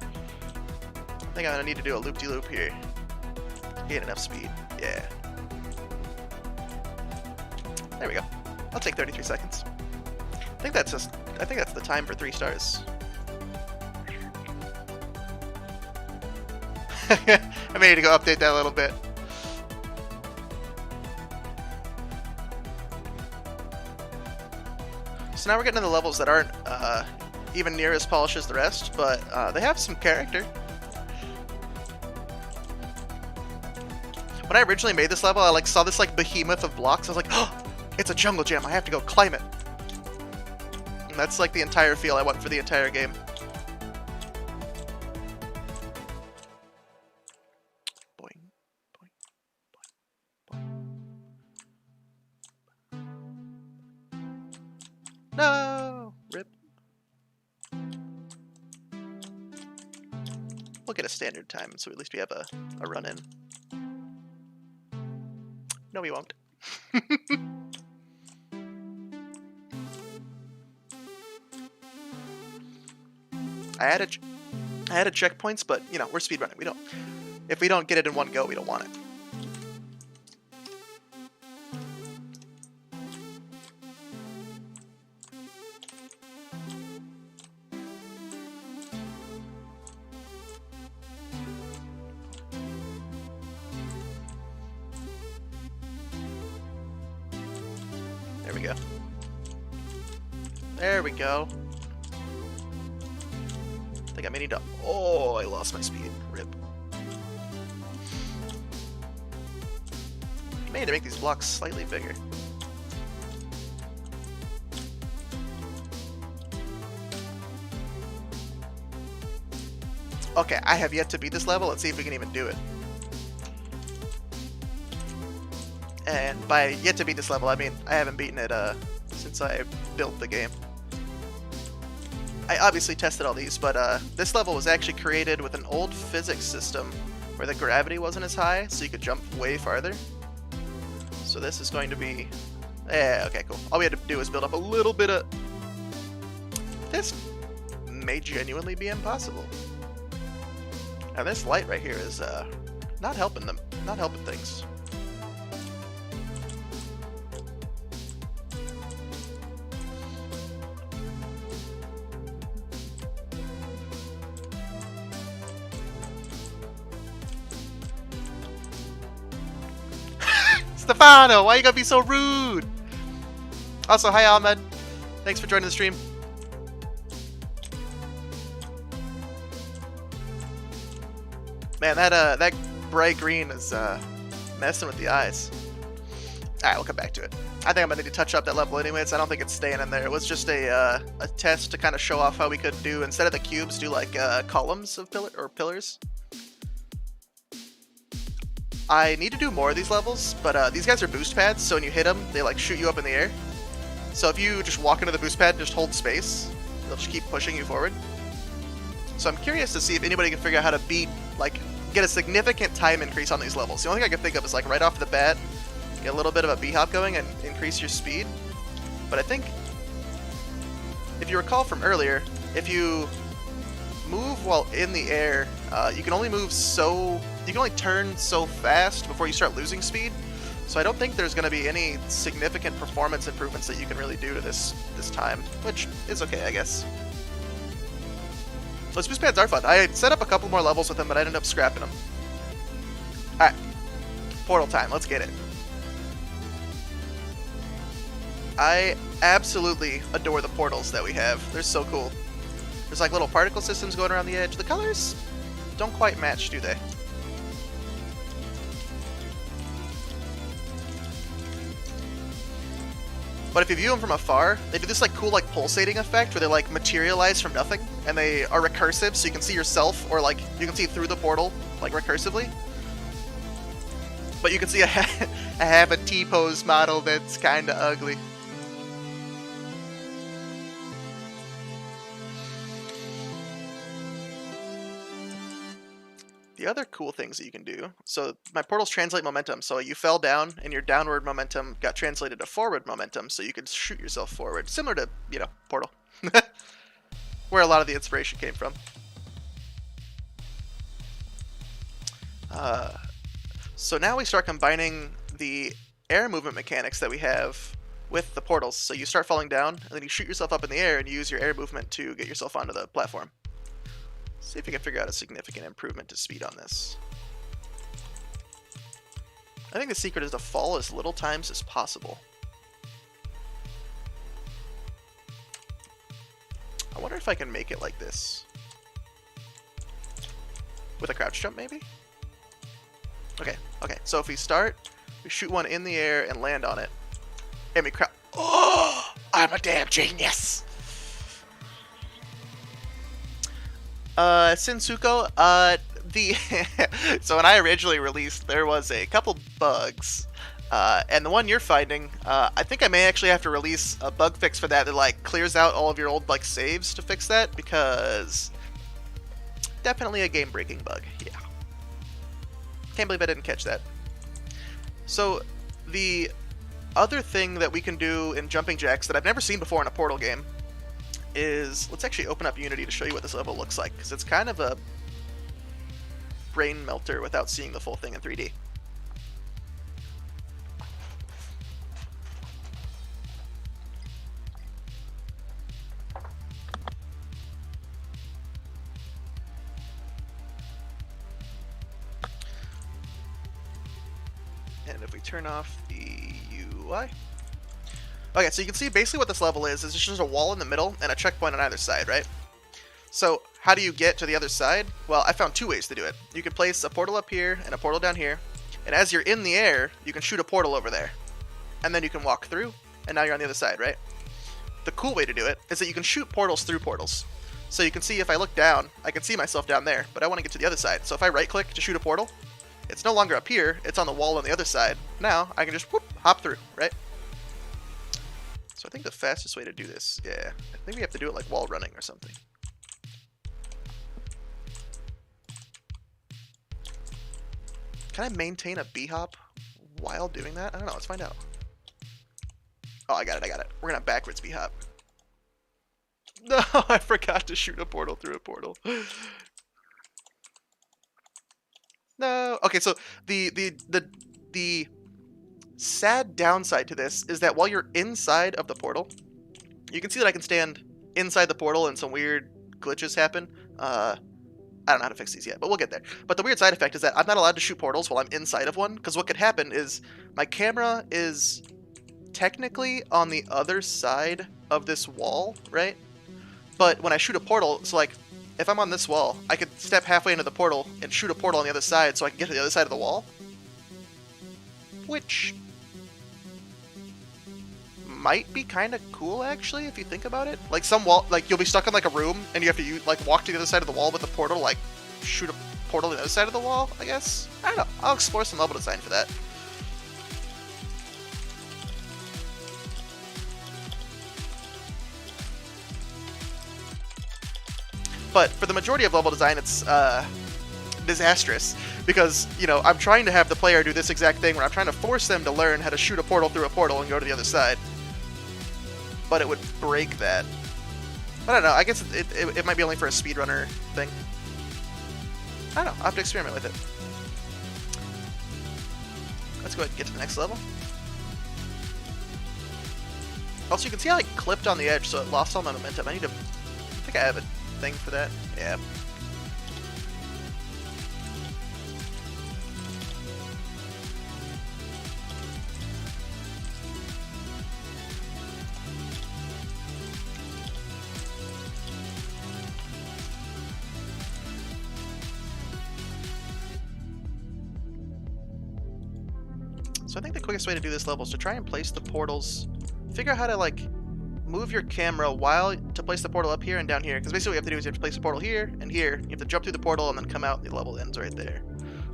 I think I'm gonna need to do a loop-de-loop here. Gain enough speed. Yeah. There we go. I'll take 33 seconds. I think that's the time for 3 stars. I may need to go update that a little bit. So now we're getting to the levels that aren't even near as polished as the rest, but they have some character. When I originally made this level, I saw this behemoth of blocks. I was like, oh, it's a jungle gym. I have to go climb it. And that's the entire feel I want for the entire game. Boing, boing, boing, boing. No! Rip. We'll get a standard time, so at least we have a run-in. No, we won't. I added checkpoints, but we're speedrunning. If we don't get it in one go, we don't want it. There we go. There we go. I think I may need to... Oh, I lost my speed. Rip. I may need to make these blocks slightly bigger. Okay, I have yet to beat this level. Let's see if we can even do it. And by yet to beat this level, I mean I haven't beaten it since I built the game. I obviously tested all these, but this level was actually created with an old physics system where the gravity wasn't as high, so you could jump way farther. So this is going to be... Yeah, okay, cool. All we had to do is build up a little bit of... This may genuinely be impossible. Now this light right here is not helping things. Stefano, why you gotta be so rude? Also, hi Ahmed. Thanks for joining the stream. Man, that bright green is messing with the eyes. Alright, we'll come back to it. I think I'm gonna need to touch up that level anyways. I don't think it's staying in there. It was just a test to kind of show off how we could do, instead of the cubes, do like columns of pillars. I need to do more of these levels, but these guys are boost pads, so when you hit them, they like shoot you up in the air. So if you just walk into the boost pad and just hold space, they'll just keep pushing you forward. So I'm curious to see if anybody can figure out how to get a significant time increase on these levels. The only thing I can think of is like right off the bat, get a little bit of a B-hop going and increase your speed. But I think, if you recall from earlier, if you move while in the air, you can only turn so fast before you start losing speed. So I don't think there's going to be any significant performance improvements that you can really do to this time, which is okay, I guess. Those boost pads are fun. I set up a couple more levels with them, but I ended up scrapping them. Alright. Portal time. Let's get it. I absolutely adore the portals that we have. They're so cool. There's like little particle systems going around the edge. The colors don't quite match, do they? But if you view them from afar, they do this like cool like pulsating effect where they like materialize from nothing, and they are recursive, so you can see yourself, or like you can see through the portal like recursively. But you can see I have a T-pose model that's kind of ugly. The other cool things that you can do, so my portals translate momentum, so you fell down and your downward momentum got translated to forward momentum, so you could shoot yourself forward, similar to, Portal, where a lot of the inspiration came from. So now we start combining the air movement mechanics that we have with the portals, so you start falling down, and then you shoot yourself up in the air and you use your air movement to get yourself onto the platform. See if we can figure out a significant improvement to speed on this. I think the secret is to fall as little times as possible. I wonder if I can make it like this. With a crouch jump, maybe? Okay, so if we start, we shoot one in the air and land on it. And we crouch. Oh! I'm a damn genius! Sinsuko, so when I originally released, there was a couple bugs, and the one you're finding, I think I may actually have to release a bug fix for that like clears out all of your old like saves to fix that, because definitely a game-breaking bug. Yeah, can't believe I didn't catch that. So the other thing that we can do in jumping jacks that I've never seen before in a Portal game is, let's actually open up Unity to show you what this level looks like, because it's kind of a brain melter without seeing the full thing in 3D. And if we turn off the UI, Okay, so you can see basically what this level is it's just a wall in the middle and a checkpoint on either side, right? So how do you get to the other side? Well, I found two ways to do it. You can place a portal up here and a portal down here, and as you're in the air, you can shoot a portal over there. And then you can walk through, and now you're on the other side, right? The cool way to do it is that you can shoot portals through portals. So you can see if I look down, I can see myself down there, but I want to get to the other side. So if I right click to shoot a portal, it's no longer up here, it's on the wall on the other side. Now I can just whoop, hop through, right? So I think the fastest way to do this, yeah, I think we have to do it like wall running or something. Can I maintain a B-hop while doing that? I don't know, let's find out. Oh, I got it. We're gonna backwards B-hop. No, I forgot to shoot a portal through a portal. No. Okay, so the sad downside to this is that while you're inside of the portal, you can see that I can stand inside the portal and some weird glitches happen. I don't know how to fix these yet, but we'll get there. But the weird side effect is that I'm not allowed to shoot portals while I'm inside of one, because what could happen is my camera is technically on the other side of this wall, right? But when I shoot a portal, so like, if I'm on this wall, I could step halfway into the portal and shoot a portal on the other side so I can get to the other side of the wall. Which might be kind of cool, actually, if you think about it. Like, some wall, like, you'll be stuck in, like, a room, and you have to, like, walk to the other side of the wall with the portal, like, shoot a portal to the other side of the wall, I guess? I don't know. I'll explore some level design for that. But for the majority of level design, it's disastrous because, you know, I'm trying to have the player do this exact thing where I'm trying to force them to learn how to shoot a portal through a portal and go to the other side. But it would break that. I don't know. I guess it might be only for a speedrunner thing. I don't know. I'll have to experiment with it. Let's go ahead and get to the next level. Also, you can see how I clipped on the edge, so it lost all my momentum. I think I have a thing for that. Yeah. So I think the quickest way to do this level is to try and place the portals, figure out how to like move your camera while to place the portal up here and down here. Because basically what you have to do is you have to place a portal here and here. You have to jump through the portal and then come out and the level ends right there.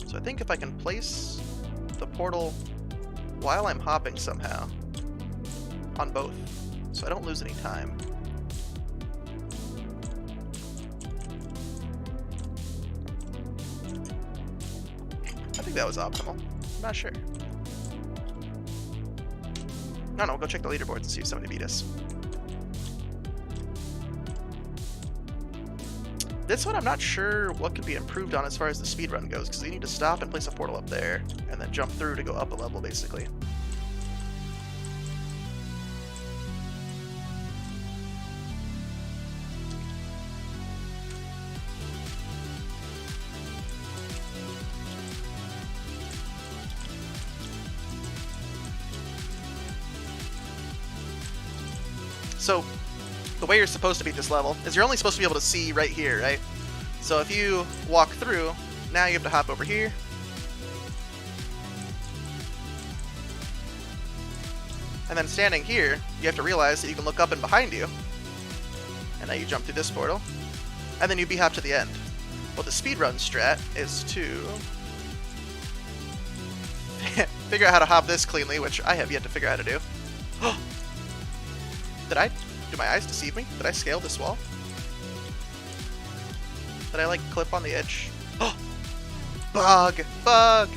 So I think if I can place the portal while I'm hopping somehow on both, so I don't lose any time. I think that was optimal. I'm not sure. No, we'll go check the leaderboards and see if somebody beat us. This one I'm not sure what could be improved on as far as the speedrun goes, because you need to stop and place a portal up there, and then jump through to go up a level, basically. So, the way you're supposed to beat this level is you're only supposed to be able to see right here, right? So if you walk through, now you have to hop over here. And then standing here, you have to realize that you can look up and behind you. And now you jump through this portal. And then you b-hop to the end. Well, the speedrun strat is to figure out how to hop this cleanly, which I have yet to figure out how to do. Do my eyes deceive me? Did I scale this wall? Did I, like, clip on the edge? Oh! Bug! Bug!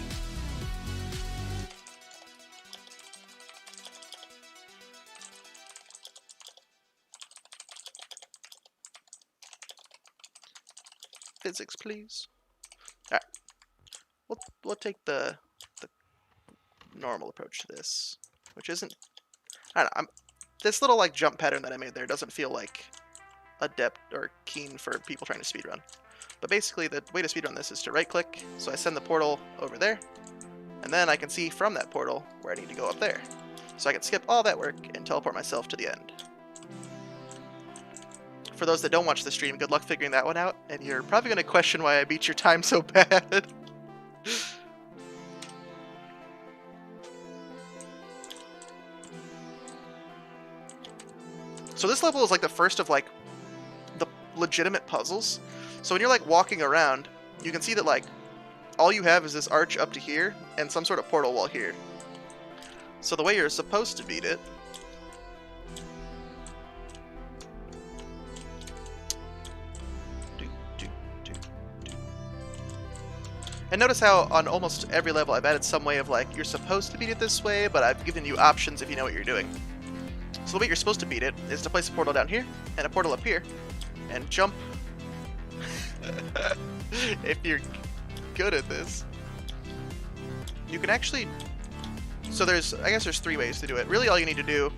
Physics, please. Alright. We'll take the normal approach to this, which isn't... I don't know, this little, like, jump pattern that I made there doesn't feel, like, adept or keen for people trying to speedrun. But basically, the way to speedrun this is to right-click, so I send the portal over there, and then I can see from that portal where I need to go up there. So I can skip all that work and teleport myself to the end. For those that don't watch the stream, good luck figuring that one out, and you're probably going to question why I beat your time so bad. So this level is like the first of like the legitimate puzzles. So when you're like walking around, you can see that like all you have is this arch up to here and some sort of portal wall here. So the way you're supposed to beat it and notice how on almost every level I've added some way of like, you're supposed to beat it this way, but I've given you options if you know what you're doing. So the way you're supposed to beat it is to place a portal down here and a portal up here and jump. If you're good at this, you can actually, so I guess there's 3 ways to do it. Really all you need to do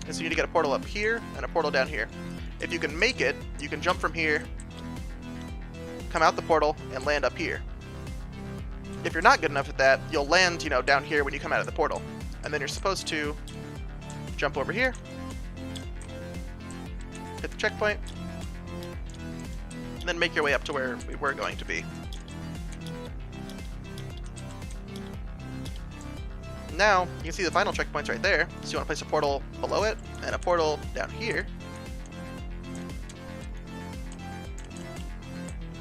is you need to get a portal up here and a portal down here. If you can make it, you can jump from here, come out the portal, and land up here. If you're not good enough at that, you'll land, you know, down here when you come out of the portal. And then you're supposed to jump over here, hit the checkpoint, and then make your way up to where we were going to be. Now, you can see the final checkpoint's right there, so you want to place a portal below it, and a portal down here.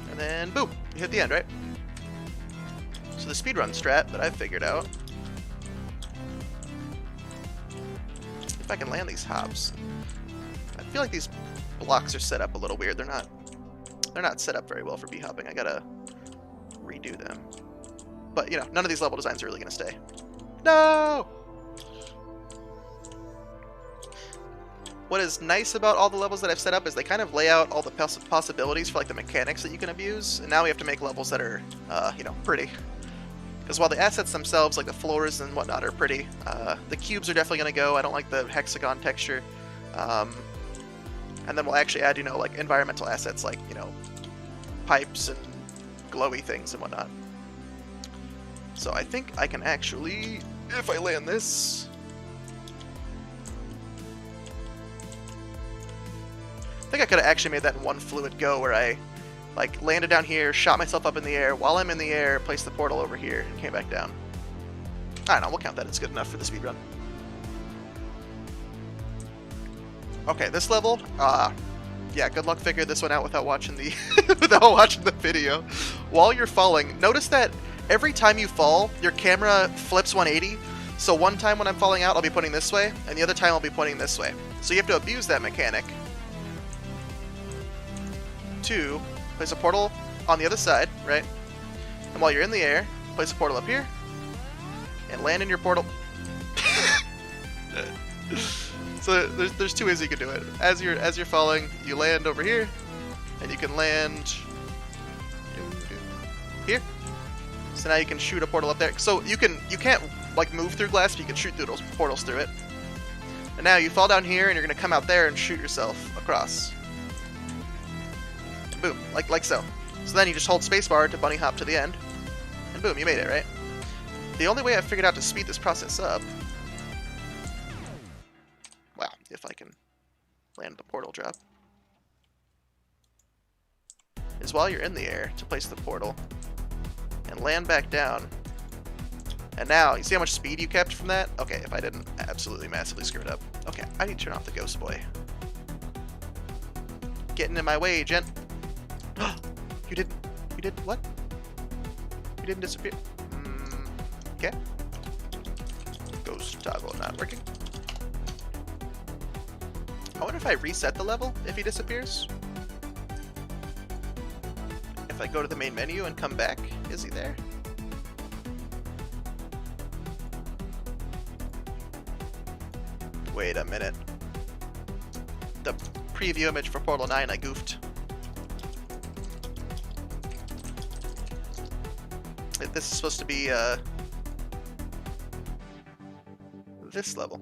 And then, boom, you hit the end, right? So the speedrun strat that I've figured out, if I can land these hops, I feel like these blocks are set up a little weird. They're not set up very well for b-hopping. I gotta redo them. But, you know, none of these level designs are really gonna stay. No! What is nice about all the levels that I've set up is they kind of lay out all the possibilities for like the mechanics that you can abuse, and now we have to make levels that are, you know, pretty. Because while the assets themselves, like the floors and whatnot, are pretty, the cubes are definitely going to go. I don't like the hexagon texture. And then we'll actually add, you know, like environmental assets like, you know, pipes and glowy things and whatnot. So I think I can actually, if I land this, I think I could have actually made that in one fluid go where I like landed down here, shot myself up in the air, while I'm in the air, placed the portal over here, and came back down. I don't know, we'll count that as good enough for the speedrun. Okay, this level, yeah, good luck figuring this one out without watching the without watching the video. While you're falling, notice that every time you fall, your camera flips 180. So one time when I'm falling out, I'll be pointing this way, and the other time I'll be pointing this way. So you have to abuse that mechanic to place a portal on the other side, right? And while you're in the air, place a portal up here, and land in your portal. So there's 2 ways you can do it. As you're falling, you land over here, and you can land here. So now you can shoot a portal up there. So you can't like move through glass, but you can shoot through those portals through it. And now you fall down here, and you're gonna come out there and shoot yourself across. Boom, like so. So then you just hold spacebar to bunny hop to the end, and boom, you made it, right? The only way I figured out to speed this process up, wow, if I can land the portal drop, is while you're in the air to place the portal and land back down. And now, you see how much speed you kept from that? Okay, if I didn't absolutely massively screw it up. Okay, I need to turn off the ghost boy. Getting in my way, gent. You did what? You didn't disappear? Okay. Ghost toggle not working. I wonder if I reset the level if he disappears. If I go to the main menu and come back, is he there? Wait a minute. The preview image for Portal 9, I goofed. This is supposed to be this level.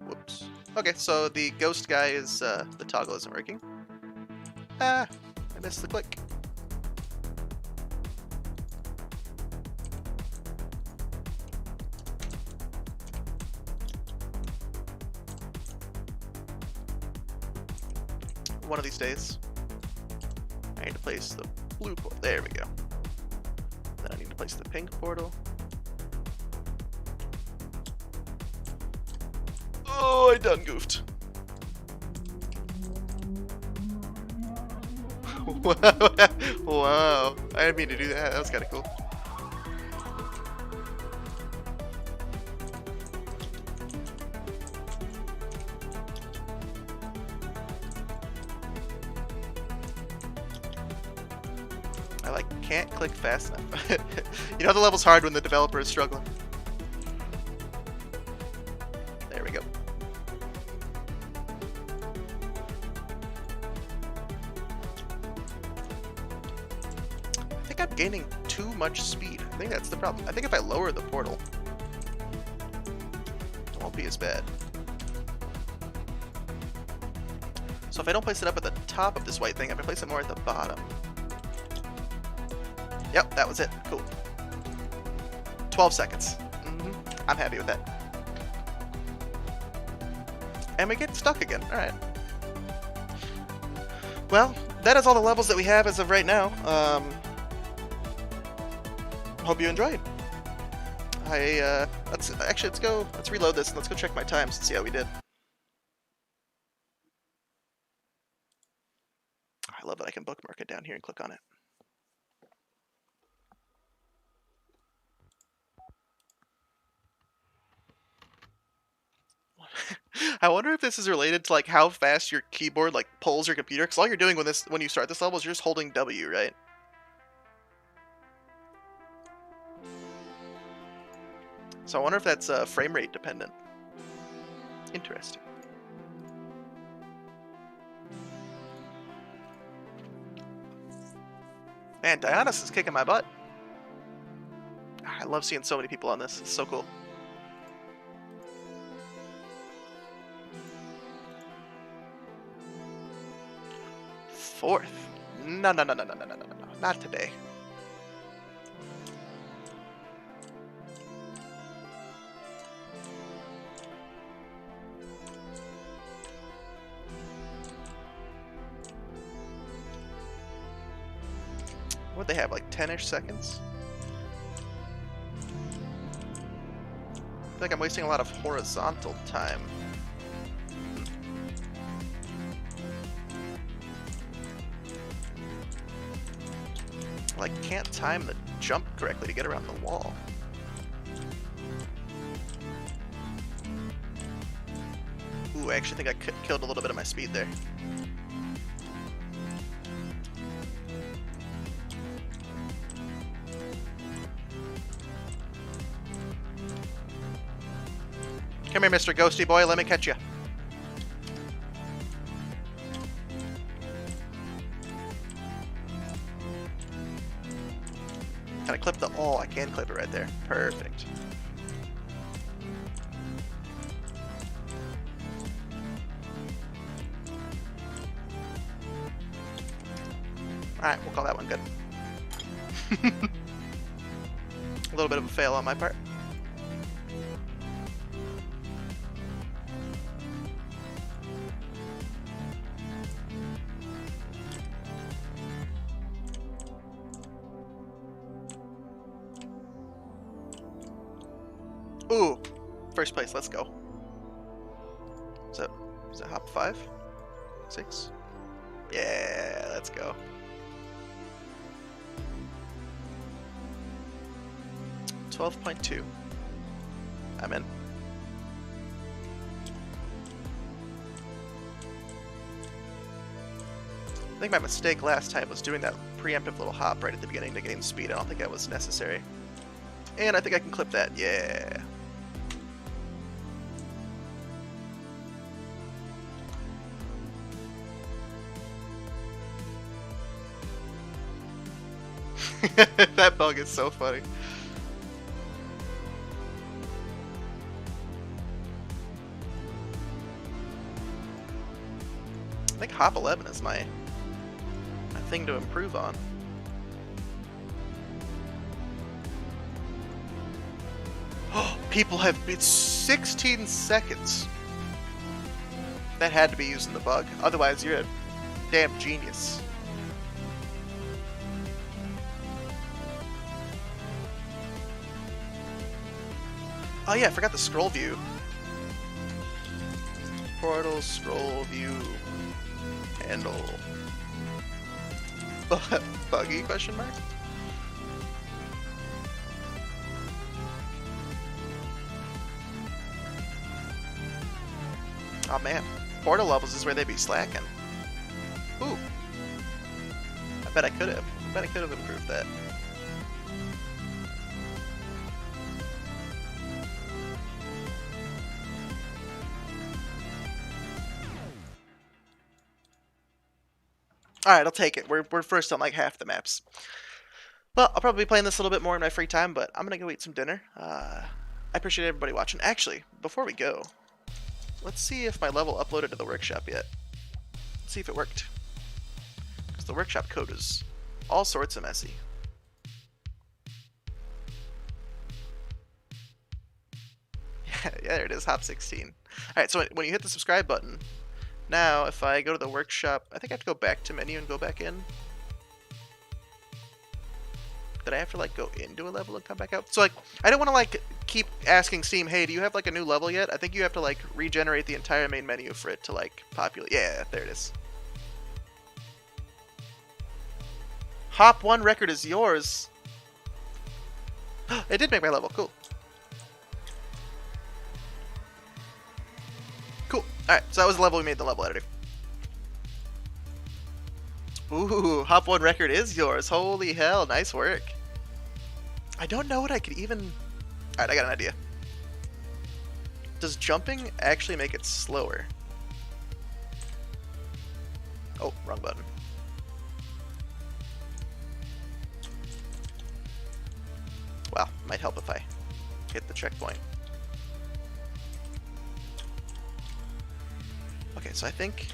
Whoops. Okay, so the ghost guy is the toggle isn't working. Ah, I missed the click. one of these days. I need to place the blue portal. There we go. Then I need to place the pink portal. Oh, I done goofed. Wow. I didn't mean to do that. That was kind of cool. I can't click fast enough. You know the level's hard when the developer is struggling. There we go. I think I'm gaining too much speed. I think that's the problem. I think if I lower the portal, it won't be as bad. So if I don't place it up at the top of this white thing, I'm gonna place it more at the bottom. Yep, that was it. Cool. 12 seconds. I'm happy with that. And we get stuck again. Alright. Well, that is all the levels that we have as of right now. Hope you enjoyed. Let's reload this and let's go check my times and see how we did. I love that I can bookmark it down here and click on it. I wonder if this is related to like how fast your keyboard like pulls your computer, because all you're doing when you start this level is you're just holding W, right? So I wonder if that's frame rate dependent. Interesting. Man, Dionysus is kicking my butt. I love seeing so many people on this. It's so cool. Fourth. No. Not today. What'd they have, like 10-ish seconds? I feel like I'm wasting a lot of horizontal time. Like, can't time the jump correctly to get around the wall. Ooh, I actually think I killed a little bit of my speed there. Come here, Mr. Ghosty Boy, let me catch you. Can I clip the... Oh, I can clip it right there. Perfect. Alright, we'll call that one good. A little bit of a fail on my part. Ooh, first place, let's go. Is that hop 5? 6? Yeah, let's go. 12.2. I'm in. I think my mistake last time was doing that preemptive little hop right at the beginning to gain speed. I don't think that was necessary. And I think I can clip that. Yeah. That bug is so funny. I think hop 11 is my thing to improve on. Oh, people have been 16 seconds. That had to be using the bug. Otherwise, you're at Damn genius. Oh yeah, I forgot the scroll view. Portal, scroll view, handle. Buggy, question mark? Oh man, portal levels is where they be slacking. Ooh. I bet I could have. I bet I could have improved that. Alright, I'll take it. We're first on like half the maps. Well, I'll probably be playing this a little bit more in my free time, but I'm gonna go eat some dinner. I appreciate everybody watching. Actually, before we go, let's see if my level uploaded to the workshop yet. Let's see if it worked. Because the workshop code is all sorts of messy. Yeah, there it is, hop 16. Alright, so when you hit the subscribe button, now if I go to the workshop, I think I have to go back to menu and go back in. Did I have to like go into a level and come back out? So like, I don't want to like keep asking Steam, hey, do you have like a new level yet? I think you have to like regenerate the entire main menu for it to like populate. Yeah, there it is. Hop 1 record is yours. It did make my level, cool. Cool, alright, so that was the level we made the level editor. Ooh, Hop 1 record is yours. Holy hell, nice work. I don't know what I could even... Alright, I got an idea. Does jumping actually make it slower? Oh, wrong button. Well, might help if I hit the checkpoint. Okay, so I think...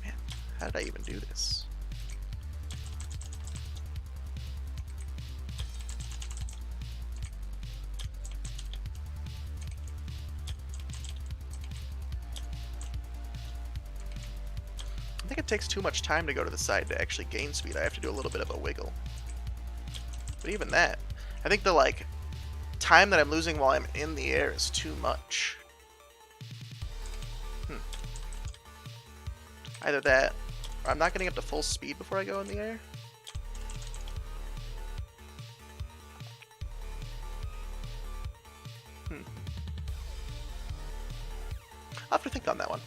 Man, how did I even do this? I think it takes too much time to go to the side to actually gain speed. I have to do a little bit of a wiggle. But even that, I think the like time that I'm losing while I'm in the air is too much. Either that, or I'm not getting up to full speed before I go in the air. I'll have to think on that one.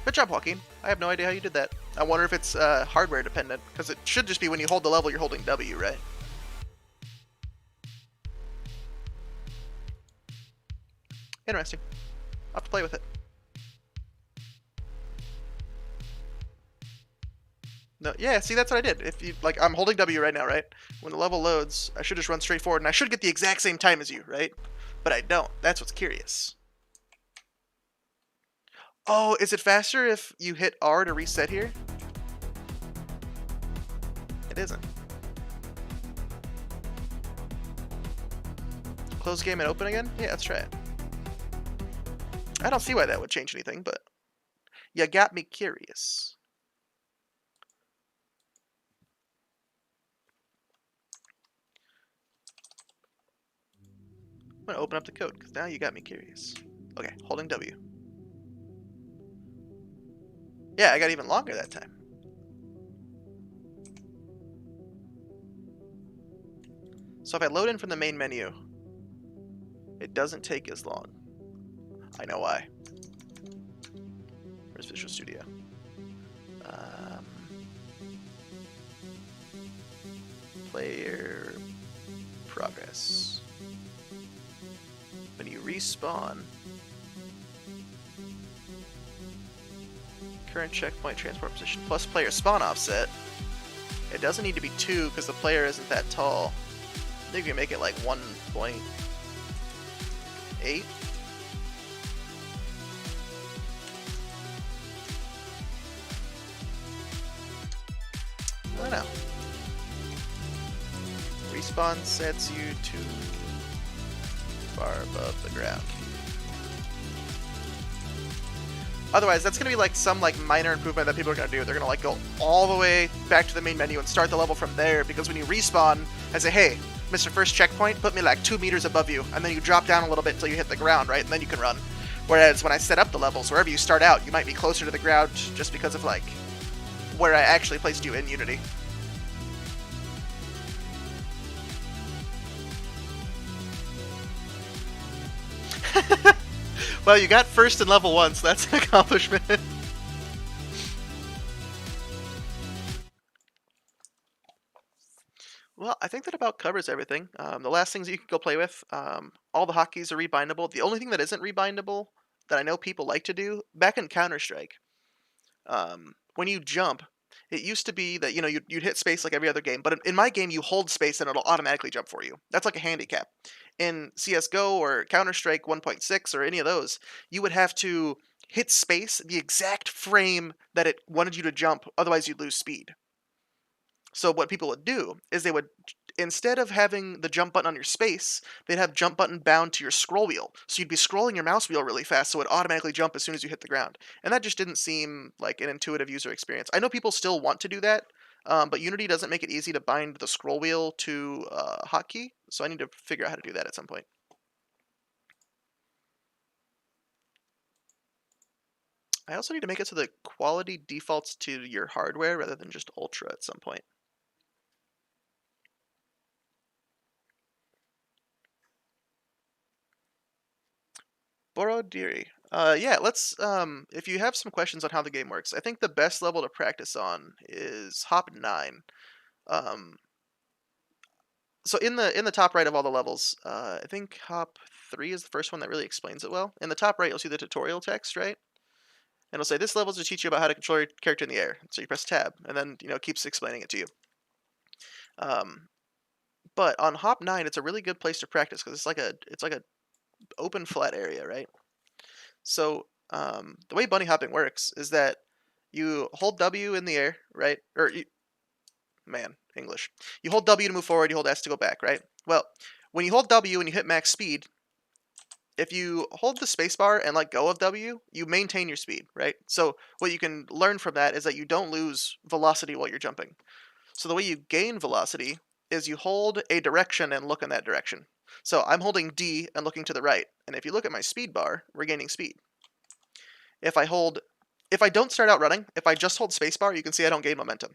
Good job, Joaquin. I have no idea how you did that. I wonder if it's hardware dependent, because it should just be when you hold the level, you're holding W, right? Interesting. I'll have to play with it. No, yeah, see, that's what I did. If you, like, I'm holding W right now, right? When the level loads, I should just run straight forward, and I should get the exact same time as you, right? But I don't. That's what's curious. Oh, is it faster if you hit R to reset here? It isn't. Close game and open again? Yeah, let's try it. I don't see why that would change anything, but you got me curious. I'm gonna open up the code, because now you got me curious. Okay, holding W. Yeah, I got even longer that time. So if I load in from the main menu, it doesn't take as long. I know why. Where's Visual Studio? Player progress. When you respawn, current checkpoint transport position plus player spawn offset. It doesn't need to be 2 because the player isn't that tall. I think we can make it like 1.8. I don't know. Respawn sets you too far above the ground. Otherwise, that's gonna be like some like minor improvement that people are gonna do. They're gonna like go all the way back to the main menu and start the level from there. Because when you respawn, I say, hey, Mr. First Checkpoint, put me like 2 meters above you, and then you drop down a little bit until you hit the ground, right? And then you can run. Whereas when I set up the levels, wherever you start out, you might be closer to the ground just because of like where I actually placed you in Unity. Well, you got first in level 1, so that's an accomplishment. Well, I think that about covers everything. The last things you can go play with, all the hotkeys are rebindable. The only thing that isn't rebindable that I know people like to do, back in Counter-Strike, when you jump, it used to be that you'd hit space like every other game, but in my game you hold space and it'll automatically jump for you. That's like a handicap. In CS:GO or Counter-Strike 1.6 or any of those, you would have to hit space the exact frame that it wanted you to jump, otherwise you'd lose speed. So what people would do is they would, instead of having the jump button on your space, they'd have jump button bound to your scroll wheel. So you'd be scrolling your mouse wheel really fast, so it automatically jump as soon as you hit the ground. And that just didn't seem like an intuitive user experience. I know people still want to do that, but Unity doesn't make it easy to bind the scroll wheel to a hotkey. So I need to figure out how to do that at some point. I also need to make it so the quality defaults to your hardware rather than just ultra at some point. Borodiri. Yeah, let's if you have some questions on how the game works, I think the best level to practice on is Hop 9. Um, so in the top right of all the levels, I think Hop 3 is the first one that really explains it well. In the top right, you'll see the tutorial text, right? And it'll say this level is to teach you about how to control your character in the air. So you press tab, and then it keeps explaining it to you. Um, but on Hop 9, it's a really good place to practice because it's like a open flat area, right? So the way bunny hopping works is that you hold W in the air, right? Man, English. You hold W to move forward, you hold S to go back, right? Well, when you hold W and you hit max speed, if you hold the spacebar and let go of W, you maintain your speed, right? So what you can learn from that is that you don't lose velocity while you're jumping. So the way you gain velocity is you hold a direction and look in that direction. So I'm holding D and looking to the right, and if you look at my speed bar, we're gaining speed. If I don't start out running, if I just hold spacebar, you can see I don't gain momentum.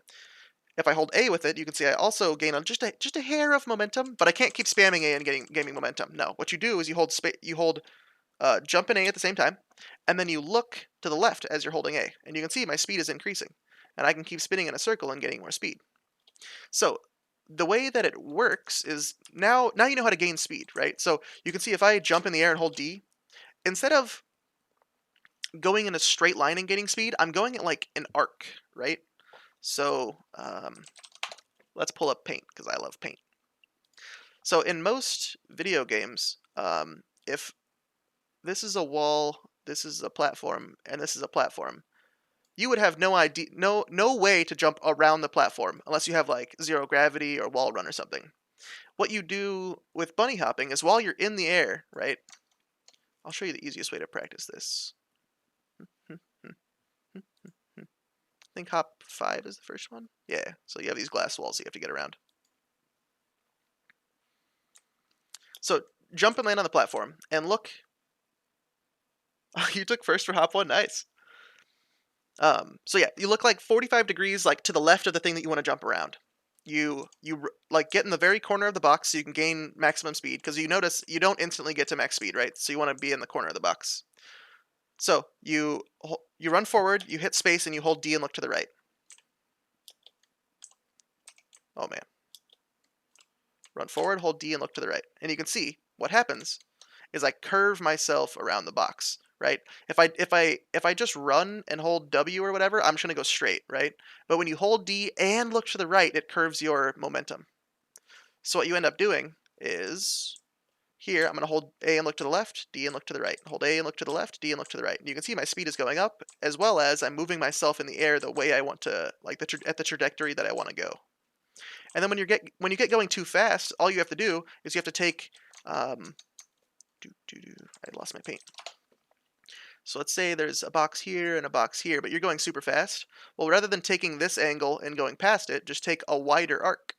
If I hold A with it, you can see I also gain just a hair of momentum, but I can't keep spamming A and gaining momentum. No, what you do is you hold jump and A at the same time, and then you look to the left as you're holding A, and you can see my speed is increasing, and I can keep spinning in a circle and getting more speed. So the way that it works is now you know how to gain speed, right? So you can see if I jump in the air and hold D, instead of going in a straight line and gaining speed, I'm going at like an arc, right? So let's pull up Paint because I love Paint. So in most video games, if this is a wall, this is a platform, and this is a platform, you would have no idea, no way to jump around the platform unless you have like zero gravity or wall run or something. What you do with bunny hopping is while you're in the air, right? I'll show you the easiest way to practice this. I think Hop 5 is the first one. Yeah, so you have these glass walls you have to get around. So jump and land on the platform, and look. Oh, you took first for Hop 1, nice. So yeah, you look like 45 degrees like to the left of the thing that you want to jump around. You like get in the very corner of the box so you can gain maximum speed, because you notice you don't instantly get to max speed, right? So you want to be in the corner of the box. So you run forward, you hit space, and you hold D and look to the right. Oh man. Run forward, hold D, and look to the right. And you can see what happens is I curve myself around the box, right? If I just run and hold W or whatever, I'm just gonna go straight, right? But when you hold D and look to the right, it curves your momentum. So what you end up doing is here, I'm gonna hold A and look to the left, D and look to the right. Hold A and look to the left, D and look to the right. And you can see my speed is going up, as well as I'm moving myself in the air the way I want to, like at the trajectory that I want to go. And then when you get going too fast, all you have to do is you have to take I lost my paint. So let's say there's a box here and a box here, but you're going super fast. Well, rather than taking this angle and going past it, just take a wider arc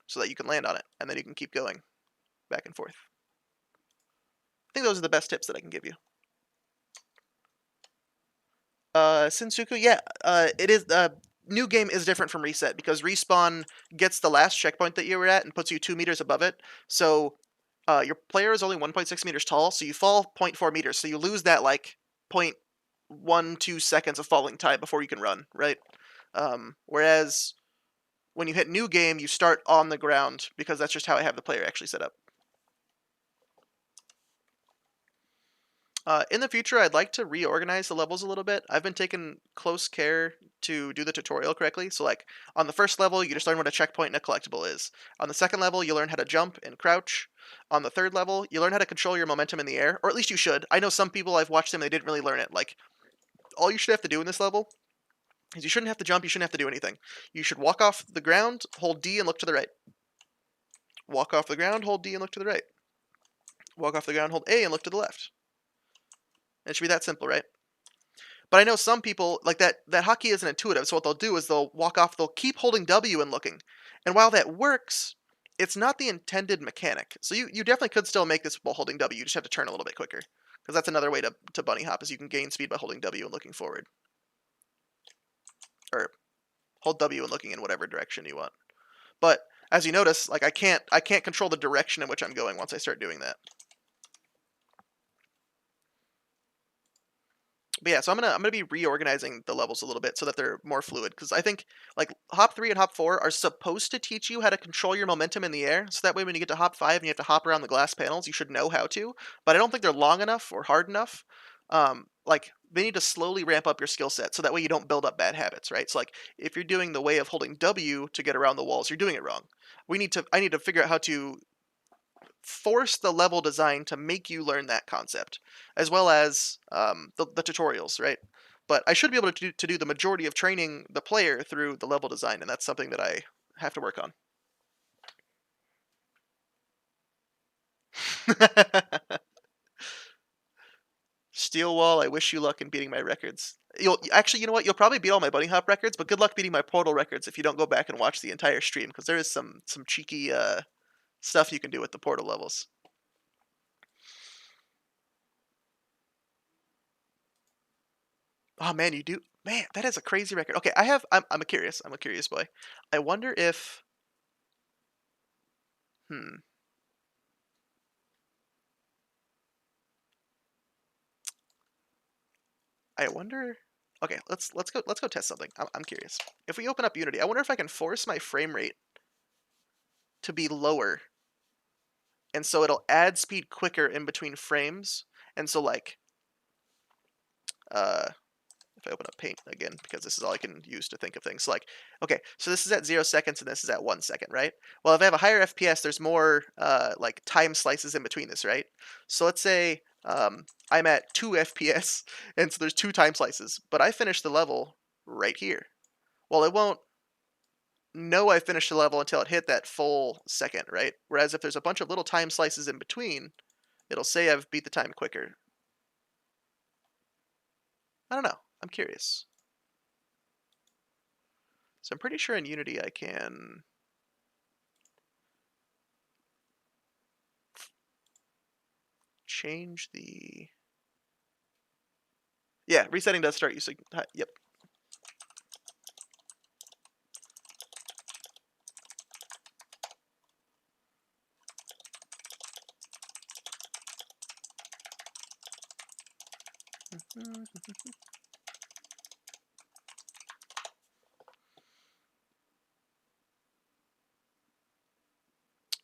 so that you can land on it, and then you can keep going back and forth. I think those are the best tips that I can give you. Sensuku, yeah, it is. New game is different from reset because respawn gets the last checkpoint that you were at and puts you 2 meters above it. So your player is only 1.6 meters tall, so you fall zero point 0.4 meters. So you lose that like 0.12 seconds of falling time before you can run, right? Whereas when you hit new game, you start on the ground because that's just how I have the player actually set up. In the future, I'd like to reorganize the levels a little bit. I've been taking close care to do the tutorial correctly. So, like, on the first level, you just learn what a checkpoint and a collectible is. On the second level, you learn how to jump and crouch. On the third level, you learn how to control your momentum in the air, or at least you should. I know some people, I've watched them, they didn't really learn it. Like, all you should have to do in this level is you shouldn't have to jump, you shouldn't have to do anything. You should walk off the ground, hold D, and look to the right. Walk off the ground, hold D, and look to the right. Walk off the ground, hold A, and look to the left. It should be that simple, right? But I know some people like that hotkey isn't intuitive, so what they'll do is they'll walk off, they'll keep holding W and looking. And while that works, it's not the intended mechanic. So you definitely could still make this while holding W, you just have to turn a little bit quicker. Because that's another way to bunny hop, is you can gain speed by holding W and looking forward. Or hold W and looking in whatever direction you want. But as you notice, like I can't control the direction in which I'm going once I start doing that. But yeah, so I'm gonna be reorganizing the levels a little bit so that they're more fluid, because I think like hop 3 and hop 4 are supposed to teach you how to control your momentum in the air, so that way when you get to hop 5 and you have to hop around the glass panels, you should know how to. But I don't think they're long enough or hard enough. Like they need to slowly ramp up your skill set so that way you don't build up bad habits, right? So like if you're doing the way of holding W to get around the walls, you're doing it wrong. I need to figure out how to force the level design to make you learn that concept, as well as the tutorials, right? But I should be able to do the majority of training the player through the level design, and that's something that I have to work on. Steel Wall, I wish you luck in beating my records. You'll actually, you know what? You'll probably beat all my bunny hop records, but good luck beating my portal records if you don't go back and watch the entire stream, because there is some cheeky stuff you can do with the portal levels. Oh man, you do. Man, that is a crazy record. Okay, I'm a curious. I'm a curious boy. I wonder if. Hmm. I wonder. Okay, let's go test something. I'm curious. If we open up Unity, I wonder if I can force my frame rate to be lower, and so it'll add speed quicker in between frames. And so like, uh, if I open up Paint again, because this is all I can use to think of things. So like, okay, so this is at 0 seconds and this is at 1 second, right? Well, if I have a higher FPS, there's more like time slices in between this, right? So let's say I'm at 2 FPS, and so there's 2 time slices, but I finished the level right here. Well, it won't know I finished the level until it hit that full second, right? Whereas if there's a bunch of little time slices in between, it'll say I've beat the time quicker. I don't know. I'm curious. So I'm pretty sure in Unity I can change the. Yeah, resetting does start using. Yep.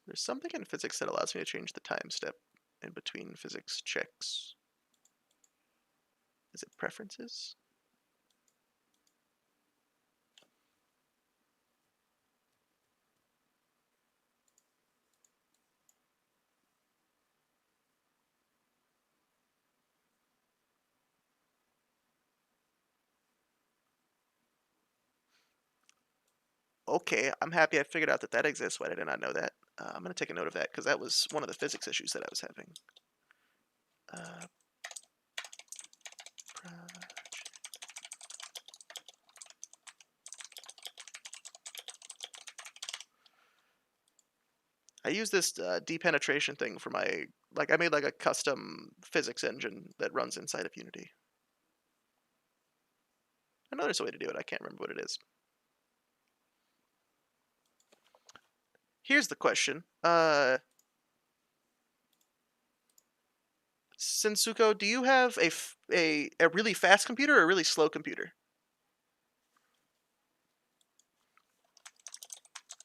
There's something in physics that allows me to change the time step in between physics checks. Is it preferences? Okay, I'm happy I figured out that that exists. Why did I not know that? I'm going to take a note of that because that was one of the physics issues that I was having. Uh, I use this depenetration thing for my like I made like a custom physics engine that runs inside of Unity. I know there's a way to do it. I can't remember what it is. Here's the question. Sensuko, do you have a really fast computer or a really slow computer?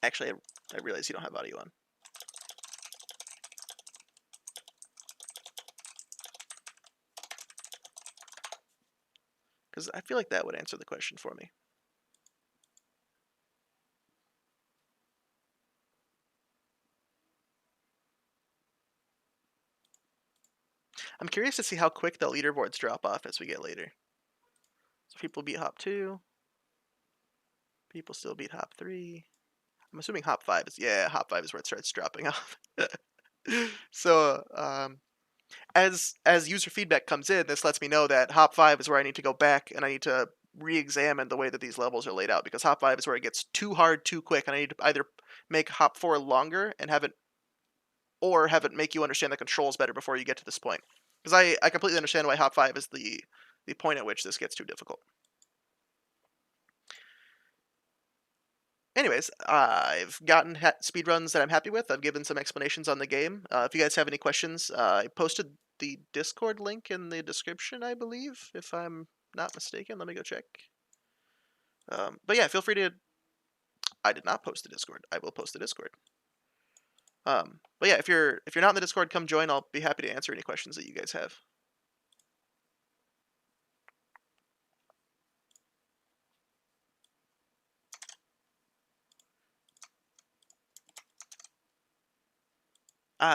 Actually, I realize you don't have audio on. Because I feel like that would answer the question for me. I'm curious to see how quick the leaderboards drop off as we get later. So people beat Hop 2. People still beat Hop 3. I'm assuming Hop 5 is... Yeah, Hop 5 is where it starts dropping off. So, as user feedback comes in, this lets me know that Hop 5 is where I need to go back and I need to re-examine the way that these levels are laid out, because Hop 5 is where it gets too hard too quick, and I need to either make Hop 4 longer and have it make you understand the controls better before you get to this point. Because I completely understand why Hop 5 is the point at which this gets too difficult. Anyways, I've gotten speedruns that I'm happy with. I've given some explanations on the game. If you guys have any questions, I posted the Discord link in the description, I believe, if I'm not mistaken. Let me go check. But yeah, feel free to... I did not post the Discord. I will post the Discord. But yeah, if you're not in the Discord, come join. I'll be happy to answer any questions that you guys have.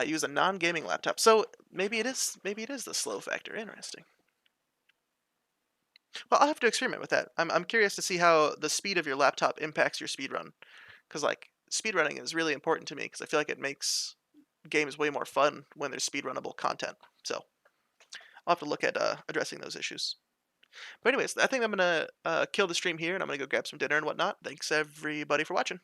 Use a non-gaming laptop. So maybe it is the slow factor. Interesting. Well, I'll have to experiment with that. I'm curious to see how the speed of your laptop impacts your speedrun, because like speedrunning is really important to me because I feel like it makes games way more fun when there's speedrunnable content. So I'll have to look at addressing those issues. But anyways, I think I'm gonna kill the stream here, and I'm gonna go grab some dinner and whatnot. Thanks everybody for watching.